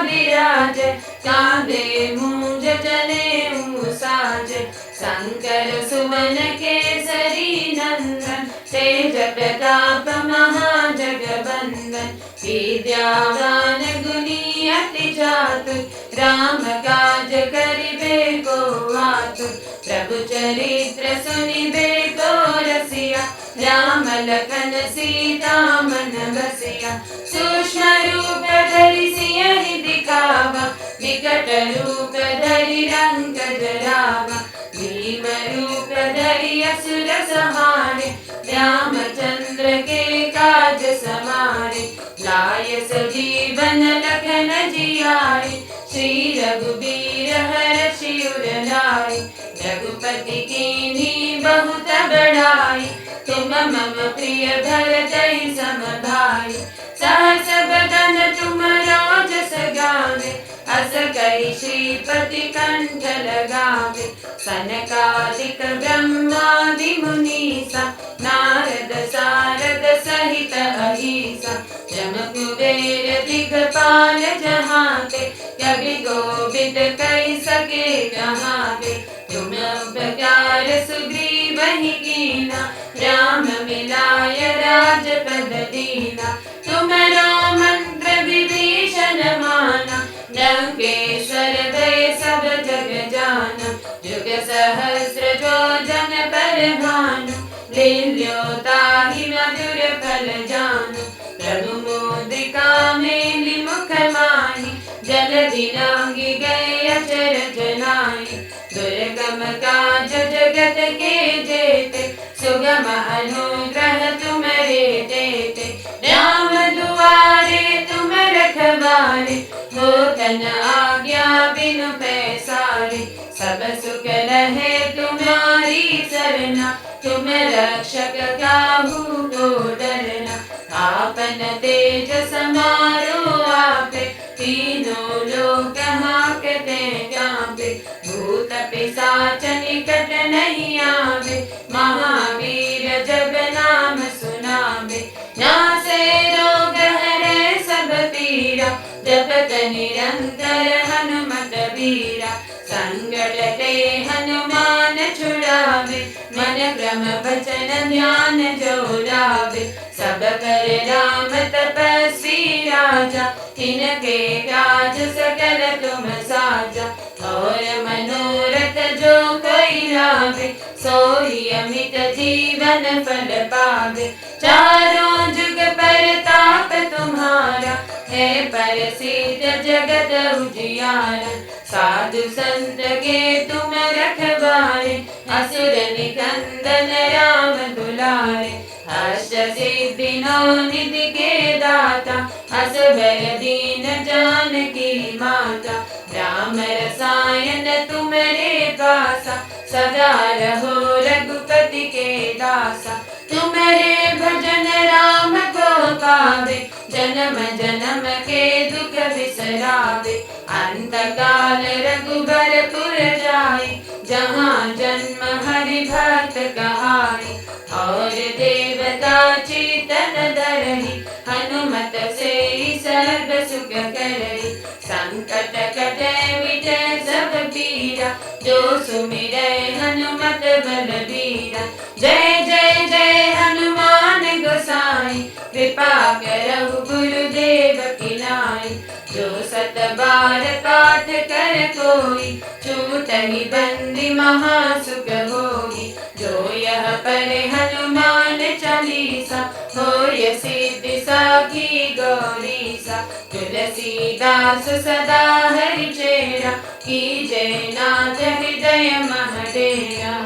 [SPEAKER 1] विराज, कांधे मूंज जनेऊ साज। शंकर सुवन केसरी नंदन, तेज प्रताप महाजगबंदन। विद्यावान गुणी अति चातुर, राम काज करिबे को आतुर। प्रभु चरित्र सुनिबे को रसिया, राम लखन सीता मन बसिया। सूक्ष्म रूप धरि सियहि दिखावा, विकट रूप धरि रंग जरावा। भीम रूप धरि असुर संहारे, रामचंद्र के काज समारे। लाय सजीवन लखन जियाए, श्री रघुबीर हरषि उर लाए। रघुपति कीन्ही बहुत बड़ाई, तुम मम प्रिय भरतहि सम भाई। सहस बदन तुमरो जस गावे, अस कहि श्रीपति कंठ लगावे। सनकादिक ब्रह्मादि मुनीसा, नारद सारद सहित अहीसा। जम कुबेर दिगपाल जहाते, कवि गोविद कहि सके कहाते। तुम उपकार सुग्रीवहि कीना, राम मिलाय राजपद दीना। तुमरो मंत्र विभीषण माना, लंकेश्वर भय सब जग जाना। जुग सहस्र जो जन पर भानु, लील्यो ताहि मधुर फल जानु। प्रभु मुद्रिका मेलि मुख माहि, जलधि लांघि गए अचर जनाहि। दुर्गम काज जगत के जेते, सुगम अनुग्रह तुम्हरे तेते। राम दुआरे तुम रखवारे, होतन आज्ञा बिनु पैसारे। सब सुख रहे तुम्हारी सरना, तुम रक्षक काहू को डरना। आपन तेज समारो आपे, तीनों लोक हांकते कांपे। भूत पिशाच निकट नहीं आवे, महावीर जब नाम सुनावे। नासे रोग हरे सब पीरा, जपत निरंतर हनुमत बीरा। संकट ते हनुमान छुड़ावे, मन क्रम वचन ध्यान जो लावे। सब कर राम तपस्वी राजा, तिनके काज सकल तुम साजा। और मनोरथ जो कोई लावे, सोई अमित जीवन फल पावे। चारों जुग परताप तुम्हारा, है प्रसिद्ध जगत उजियारा। साधु संत के तुम रखवारे, असुर निकंदन राम दुलारे। अष्ट सिद्धि नौ निधि के दाता, असबर दीन जानकी माता। राम रसायन तुम्हारे पासा, सदा रहो रघुपति के दासा। तुम्हारे भजन राम को पावे, जन्म जन्म के दुख बिसरावे। अंत काल रघुबरपुर जाई, जहाँ जन्म हरि भक्त कहाई। और देवता चेतन धरहि, हनुमत से सर्व सुख करहि। संकट कटे मिटे सब पीरा, जो सुमिरै हनुमत बलबीरा। जय जय जय हनुमान गोसाई, कृपा करहु गुरुदेव की नाई। जो सत बार पाठ कर कोई, छूटहि बंदी महासुख होई। जो यह पढ़े हनुमान चालीसा, होय सिद्धि साखी गौरीसा। तुलसीदास सदा हरि चेरा, कीजय नाथ हृदय मह डेरा।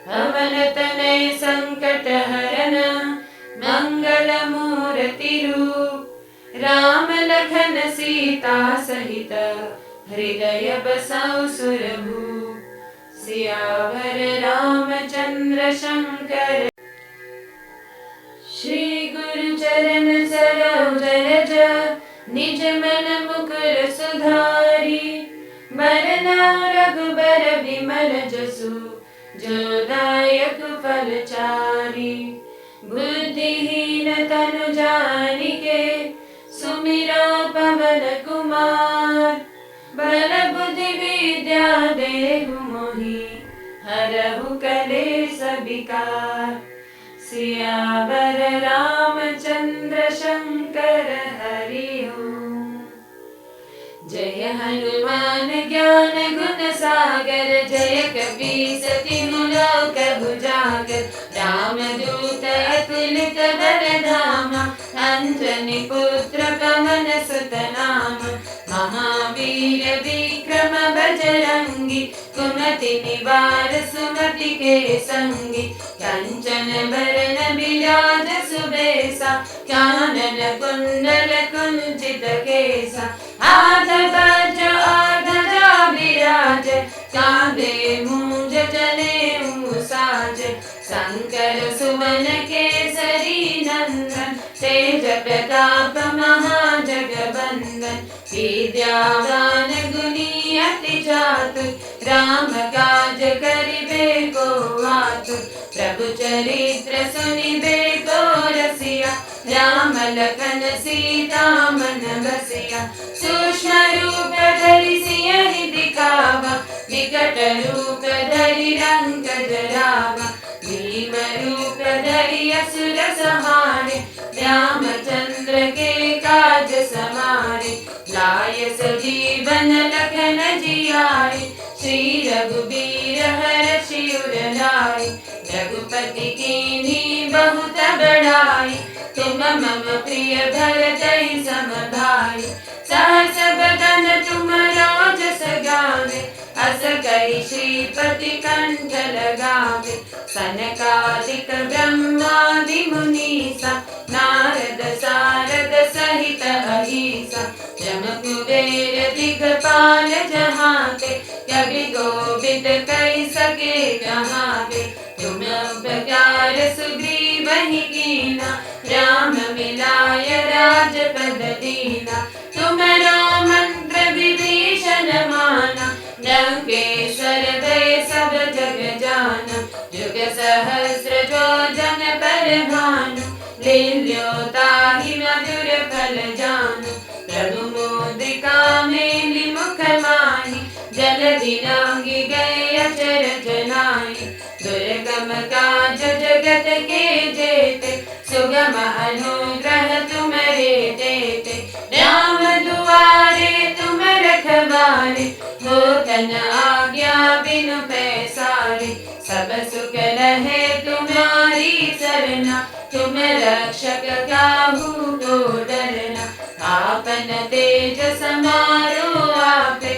[SPEAKER 1] पवन तनय संकट हरन, मंगल मूर्ति रूप। राम लखन सीता सहित, हृदय बसौ सुरभूप। सियावर रामचंद्र शंकर, श्री गुरु चरण सरोज रज। निज मन मुकुर सुधारी, बरना रघुबर विमल जसु। जो दायक फल चारि, बुद्धिहीन तनु जानिके। सुमिरो पवन कुमार, बल बुद्धि विद्या देहु मोहि। हरहु कलेश विकार, सियावर रामचंद्र शंकर हरि ओम। जय हनुमान ज्ञान गुण सागर, जय कपीस तिहु लोक उजागर। राम दूत अतुलित बल धामा, अंजनी पुत्र पवन सुत नाम। महावीर विक्रम बजरंगी, कुमति निवार सुमति के संगी। कंचन बरन बिराज सुबेसा, कानन कुंडल कुंचित केसा। हाथ वज्र और ध्वजा विराज, कांधे मूंज जनेऊ साज। शंकर सुमन केसरी नंदन, तेज प्रताप महाजगवंदन। विद्यावान गुणी अति चातुर, राम काज करिबे को आतुर। प्रभु चरित्र सुनिबे को रसिया, राम लखन सीता मन बसिया। सूक्ष्म रूप धरि सियहि दिखावा, विकट रूप धरि रंग जरावा। भीम रूप धरि असुर संहारे, रामचंद्र के काज समारे। लाय सजीवन लखन जियाए, श्री रघुबीर हरषि उर लाए। रघुपति कीन्ही बहुत बड़ाई, तुम मम प्रिय भरतहि सम भाई। सहस बदन तुमरो जस गावे, अस कहि श्रीपति कंठ लगावे। सनकादिक ब्रह्मादि मुनीसा, नारद सारद सहित अहीसा। जम कुबेर दिगपाल जहाते, कवि गोविद कहि सके कहावे। तुम उपकार सुग्रीवहि कीना, राम मिलाय राजपद दीना। तुमरो मंत्र विभीषण माना, लंकेश्वर भय सब जग जाना। जुग सहस्र जो जन पर भानु, लील्यो ताहि मधुर फल जानु। प्रभु मुद्रिका मेलि मुख माहि, जलधि लांघि गए अचर जनाई। दुर्गम काज जगत के जेते, सुगम अनुग्रह तुम्हारे तेते। राम दुआरे तुम रखवारे, होतन आज्ञा बिनु पैसारे। सब सुख रहे तुम्हारी सरना, तुम रक्षक काहू को डरना। आपन तेज समारो आपे,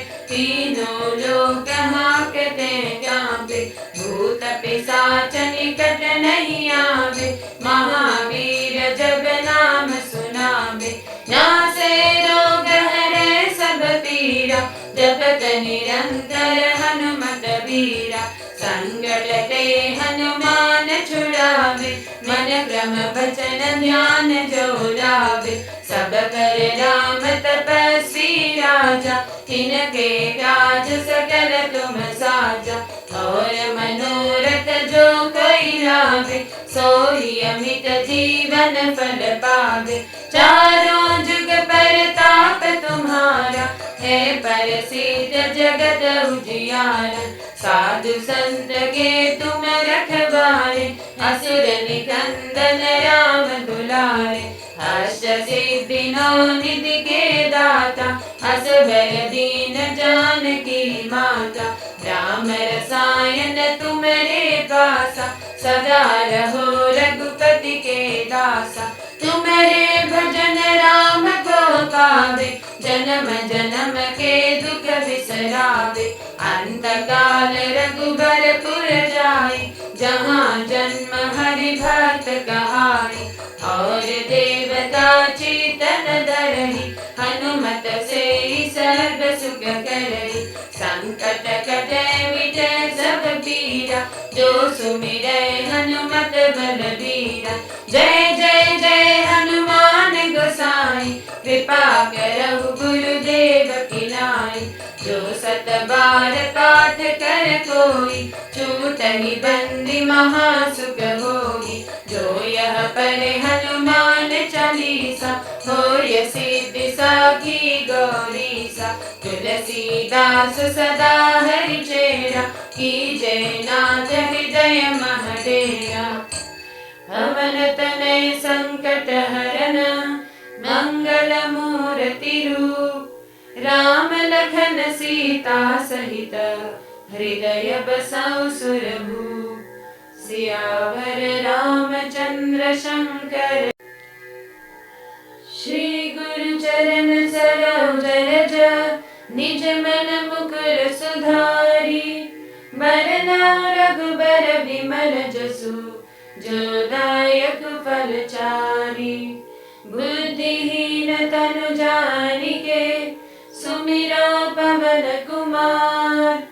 [SPEAKER 1] निकट नहीं आवे, महावीर जब नाम सुनावे। नासे रोग हरे सब पीरा, जपत निरंतर हनुमत बीरा। संकट ते हनुमान छुड़ावे, मन क्रम वचन ध्यान जो लावे। सब कर राम तपस्वी राजा, तिनके काज सकल तुम साजा। और मनोरथ जो कोई लावे, सोई अमित जीवन फल पावे। चारों जुग परताप तुम्हारा, है प्रसिद्ध जगत उजियारा। साधु संत के तुम रखवारे, असुर निकंदन राम दुलारे। अष्ट सिद्धि नौ निधि के दाता, असबर दीन जानकी माता। राम रसायन तुम्हारे पासा, सदा रहो रघुपति के दासा। तुम्हारे भजन राम को पावे, जन्म जन्म के दुख बिसरावे। अंत काल रघुबरपुर जाई, जहाँ जन्म हरि भक्त कहाई। और देवता चेतन धरहि, हनुमत से सर्व सुख करहि। संकट कटे मिटे सब पीरा, जो सुमिरै हनुमत बलबीरा। जय जय जय हनुमान गोसाई, कृपा करहु गुरुदेव की नाई। जो सत बार पाठ कर कोई, छूटहि बंदी महासुख होई। जो यह पढ़े हनुमान चालीसा, होय सिद्धि साखी गौरीसा। तुलसीदास सदा हरि चेरा, कीजय नाथ हृदय मह डेरा। पवन तनय संकट हरन, मंगल मूर्ति रूप। राम लखन सीता सहित, हृदय बसौ सुरभूप। सियावर रामचंद्र शंकर। श्री गुरु चरण सरोज रज, निज मन मुकुर सुधारी। बरना रघुबर विमल जसु, जो दायक फल चारि। बुद्धिहीन तनु जानिके, सुमिरो पवन कुमार।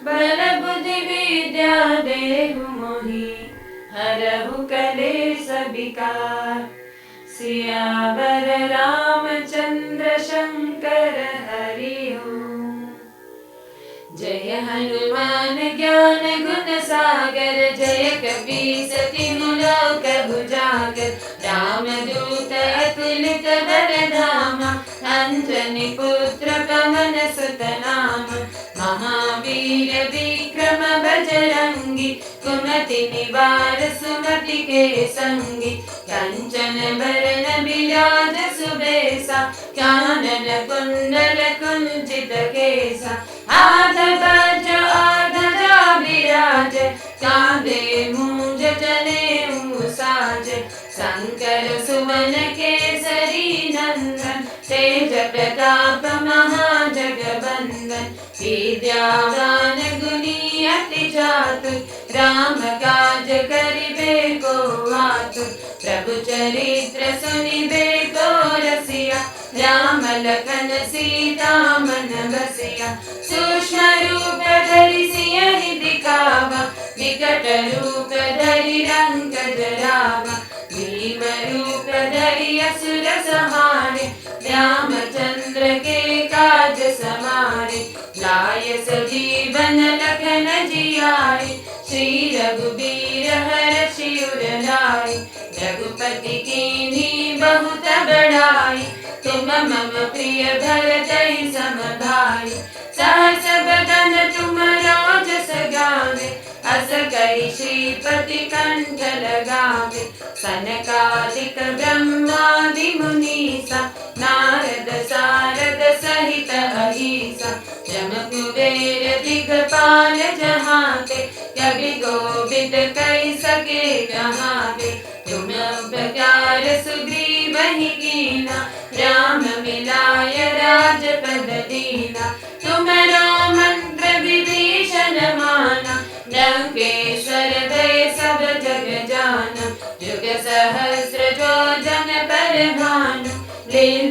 [SPEAKER 1] बल बुद्धि विद्या देहु मोहि, हरहु कलेश विकार। सियावर रामचंद्र शंकर हरि ओम। जय हनुमान ज्ञान गुण सागर, जय कपीस तिहु लोक उजागर। राम दूत अतुलित बल धामा, अंजनी पुत्र पवन सुत नाम। महावीर विक्रम बजरंगी, कुमति निवार सुमति के संगी। कंचन बरन बिराज सुबेसा, कानन कुंडल कुंचित केसा। हाथ वज्र और ध्वजा विराज, कांधे मूंज जनेऊ साज। शंकर सुवन केसरी नंदन, तेज प्रताप महाजगवंदन। विद्यावान गुणी अति चातुर, राम काज करिबे को आतुर। प्रभु चरित्र सुनिबे को रसिया, राम लखन सीता मन बसिया। सूक्ष्म रूप धरि सियहि दिखावा, विकट रूप धरि रंग जरावा। भीम रूप धरि असुर संहारे, रामचंद्र के काज समारे। लाय सजीवन लखन जियाए, श्री रघुबीर हरषि उर लाए। रघुपति कीन्ही बहुत बड़ाई, तुम मम प्रिय भरतहि सम भाई। सहस बदन तुमरो जस गावे, अस कहि श्रीपति कंठ लगावे। सनकादिक ब्रह्मादि मुनीसा, नारद सारद सहित अहीसा। जम कुबेर दिगपाल जहाते, कवि गोविद कहि सके कहाते। तुम उपकार सुग्रीवहि कीना, राम मिलाय राजपद दीना। तुमरो मंत्र विभीषण माना, लंकेश्वर भय सब जग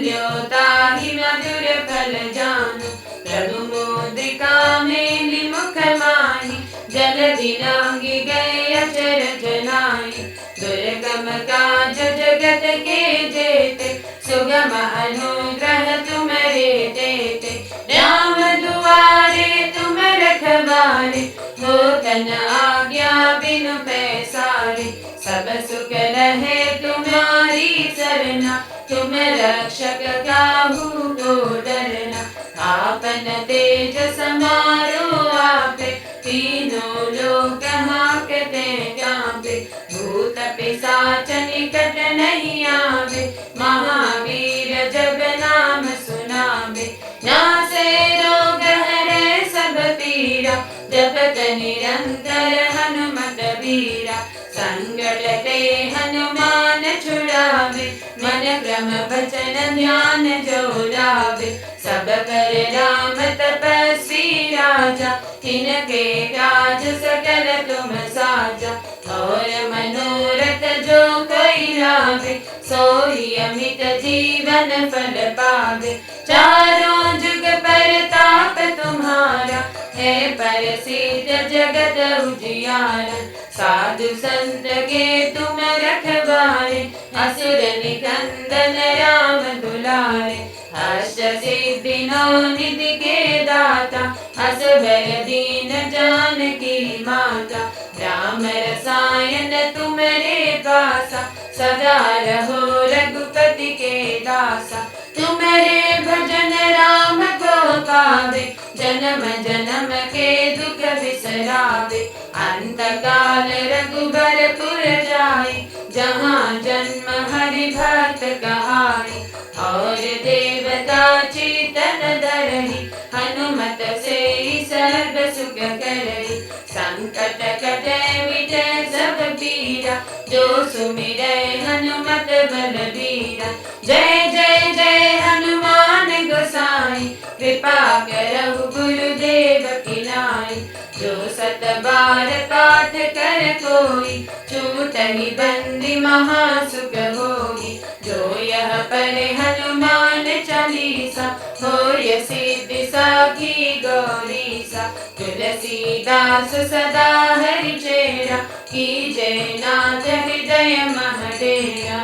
[SPEAKER 1] तुल्यो ताहि मधुर फल जानु। प्रभु मुद्रिका मेलि मुख माहि, जलधि लांघि गए अचरज नाहि। दुर्गम काज जगत के जेते, सुगम अनुग्रह तुम्हारे तेते। राम दुआरे तुम रखवारे, होतन आज्ञा बिनु पैसारे। सब सुख रहे तुम्हारी सरना, तुम रक्षक काहू को डरना। आपन तेज समारो आपे, तीनों लोक हांकते कांपे। भूत पिशाच निकट नहीं आवे, महावीर जब नाम सुनावे। नासे रोग हरे सब पीरा, जपत निरंतर हनुमत बीरा। संकट ते हनुमान छुड़ावे, मन क्रम वचन ध्यान जो लावे। सब पर राम तपस्वी राजा, तिनके काज सकल तुम साजा। और मनोरथ जो कोई लावे, सोई अमित जीवन फल पावे। चारों जुग परताप तुम्हारा, है प्रसिद्ध जगत उजियारा। साधु संत के तुम रखवारे, असुर निकंदन राम दुलारे। अष्ट सिद्धि नौ निधि के दाता, असबर दीन जानकी माता। राम रसायन तुम्हारे पासा, सदा रहो रघुपति के दासा। तुम्हारे भजन राम को पावे, जन्म जन्म के दुख बिसरावे। अंत काल रघुबरपुर जाई, जहाँ जन्म हरि भक्त कहाई। और देवता चेतन धरहि, हनुमत से सर्व सुख करहि। संकट कटे मिटे सब पीरा, जो सुमिरै हनुमत बलबीरा। जय जय जय हनुमान गोसाई, कृपा करहु गुरुदेव की नाई। जो सत बार पाठ कर कोई, छूटहि बंदी महासुख होई। जो यह पढ़े हनुमान चालीसा, होय सिद्धि साखी गौरीसा। तुलसीदास सदा हरि चेरा, कीजय नाथ हृदय मह डेरा।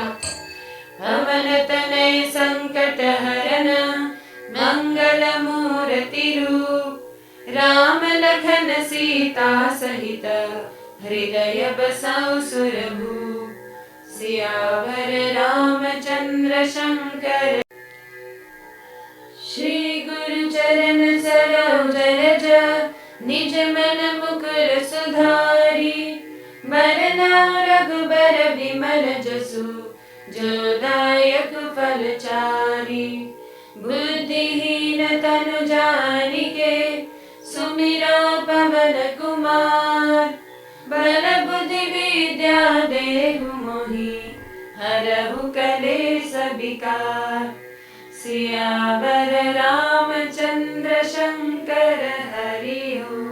[SPEAKER 1] पवन तनय संकट हरन, मंगल मूर्ति रूप। राम लखन सीता सहित, हृदय बसाउ सुरभूप। सियावर रामचंद्र शंकर, श्री गुरु चरण सरोज रज। निज मन मुकुर सुधारी, बरना रघुबर विमल जसु। जो दायक फल चारि, बुद्धिहीन तनु जानिके। सुमिरो पवन कुमार, बल बुद्धि विद्या देहु मोहि। हरहु कलेश विकार, सियावर रामचंद्र शंकर हरि ओम।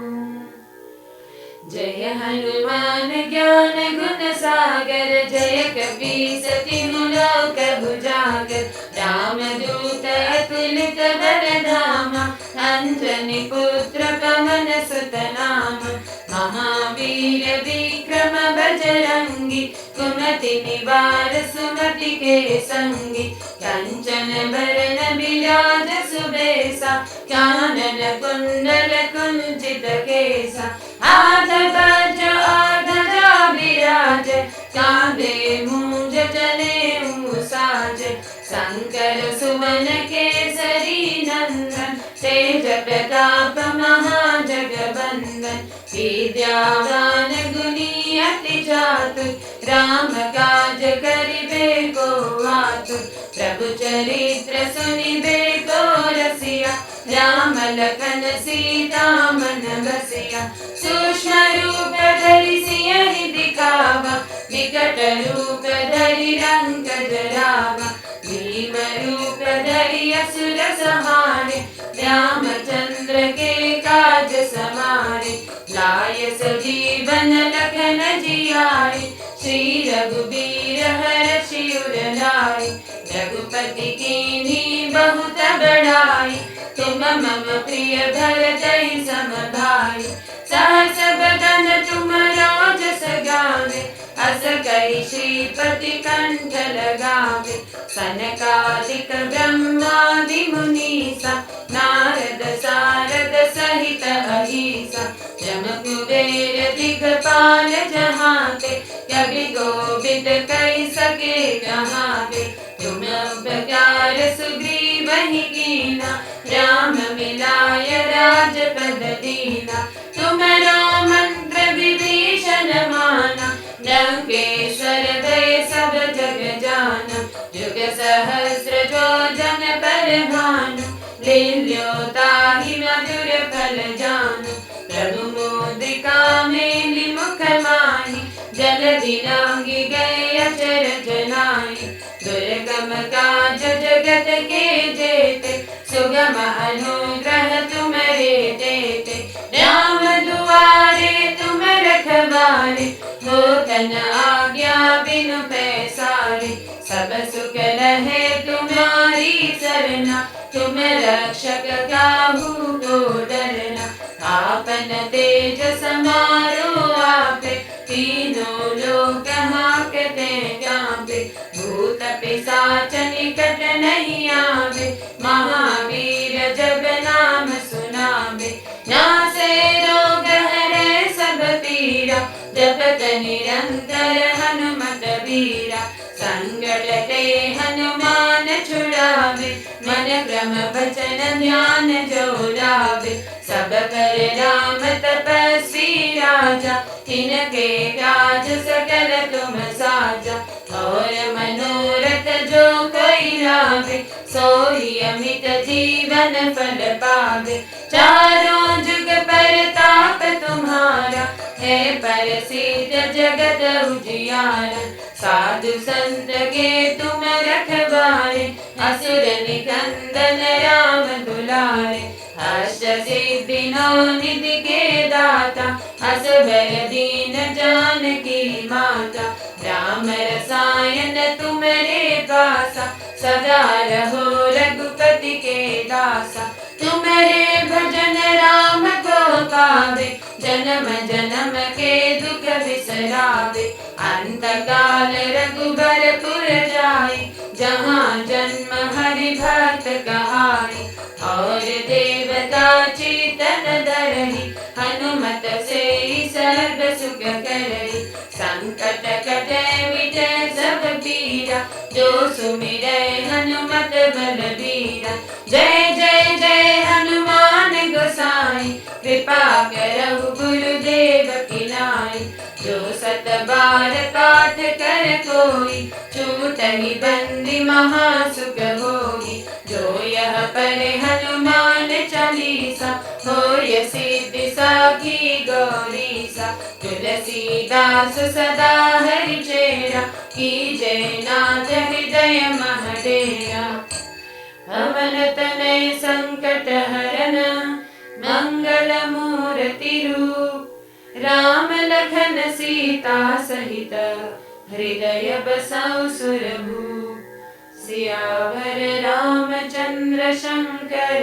[SPEAKER 1] जय हनुमान ज्ञान गुण सागर, जय कपीस तिहु लोक उजागर। राम दूत अतुलित बल धामा, अंजनी पुत्र पवन सुत नाम। महावीर विक्रम बजरंगी, कुमति निवार सुमति के संगी। कंचन बरन बिराज सुबेसा, कानन कुंडल कुंचित केसा। हाथ वज्र और ध्वजा विराज, कांधे मूंज जनेऊ साज। शंकर सुवन केसरी नंदन, तेज प्रताप महाजगवंदन। विद्यावान गुणी अति चातुर, राम काज करिबे को आतुर। प्रभु चरित्र सुनिबे को रसिया, राम लखन सीता मन बसिया। सूक्ष्म रूप धरि सियहि दिखावा, विकट रूप धरि रंग जरावा। भीम रूप धरि असुर संहारे, रामचंद्र के काज समारे। लाय सजीवन लखन जियाए, श्री रघुबीर हरषि उर लाए। रघुपति कीन्ही बहुत बड़ाई, तुम मम प्रिय भरतहि सम भाई। सहस बदन तुम्हरो जस गावे, अस कहि श्रीपति कंठ लगावे। सनकादिक ब्रह्मादि मुनीसा, नारद सारद सहित अहीसा। जम कुबेर दिगपाल जहाते, कवि गोविद कहि सके कहावे। तुम उपकार सुग्रीवहि कीना, राम मिलाय राजपद दीना। तुम्हरो मंत्र विभीषण माना, लंकेश्वर भय सब जग जाना। जुग सहस्र जो जन पर भानु, लील्यो ताहि मधुर फल जानु। प्रभु मुद्रिका मेलि मुख माहि, जलधि लांघि गए अचरज नाहि। दुर्गम काज जगत के जेते, सुगम अनुग्रह तुम्हरे तेते। राम दुआरे तुम रखवारे, होतन आज्ञा बिनु पैसारे। सब सुख रहे तुम्हारी सरना, तुम रक्षक काहू को डरना। आपन तेज समारो आपे, तीनों लोक हांकते कांपे। भूत पिशाच निकट नहीं आवे, महावीर जब नाम सुनावे। नासे रोग हरै सब पीरा, जपत निरंतर हनुमत बीरा। संकट ते हनुमान छुड़ावे, मन क्रम वचन ध्यान जो लावे। सब पर राम तपस्वी राजा, तिनके काज सकल तुम साजा। और मनोरथ जो कोई लावे, सोई अमित जीवन फल पावे। चारों जुग परताप तुम्हारा, है प्रसिद्ध जगत उजियारा। साधु संत के तुम रखवारे, असुर निकंदन राम दुलारे। अष्ट सिद्धि नौ निधि के दाता, असबर दीन जानकी माता। राम रसायन तुम्हरे पासा, सदा रहो रघुपति के दासा। तुम्हरे भजन राम को पावे, जन्म जन्म के दुख बिसरावे। अंत काल रघुबरपुर जाई, जहाँ जन्म हरि भक्त कहाई। और देवता चेतन धरहि, हनुमत से सर्व सुख करहि। संकट कटे मिटे सब पीरा, जो सुमिरै हनुमत बलबीरा। जय जय जय हनुमान गोसाई, कृपा करहु गुरुदेव की नाई। जो सत बार पाठ कर कोई, छूटहि बंदी महासुख होई। जो यह पढ़े हनुमान चालीसा, होय सिद्धि साखी गौरीसा। तुलसीदास सदा हरि चेरा, कीजय नाथ हृदय मह डेरा। पवन तनय संकट हरन, मंगल मूर्ति रूप। राम लखन सीता सहित, हृदय बसौ सुरभूप। सियावर रामचंद्र शंकर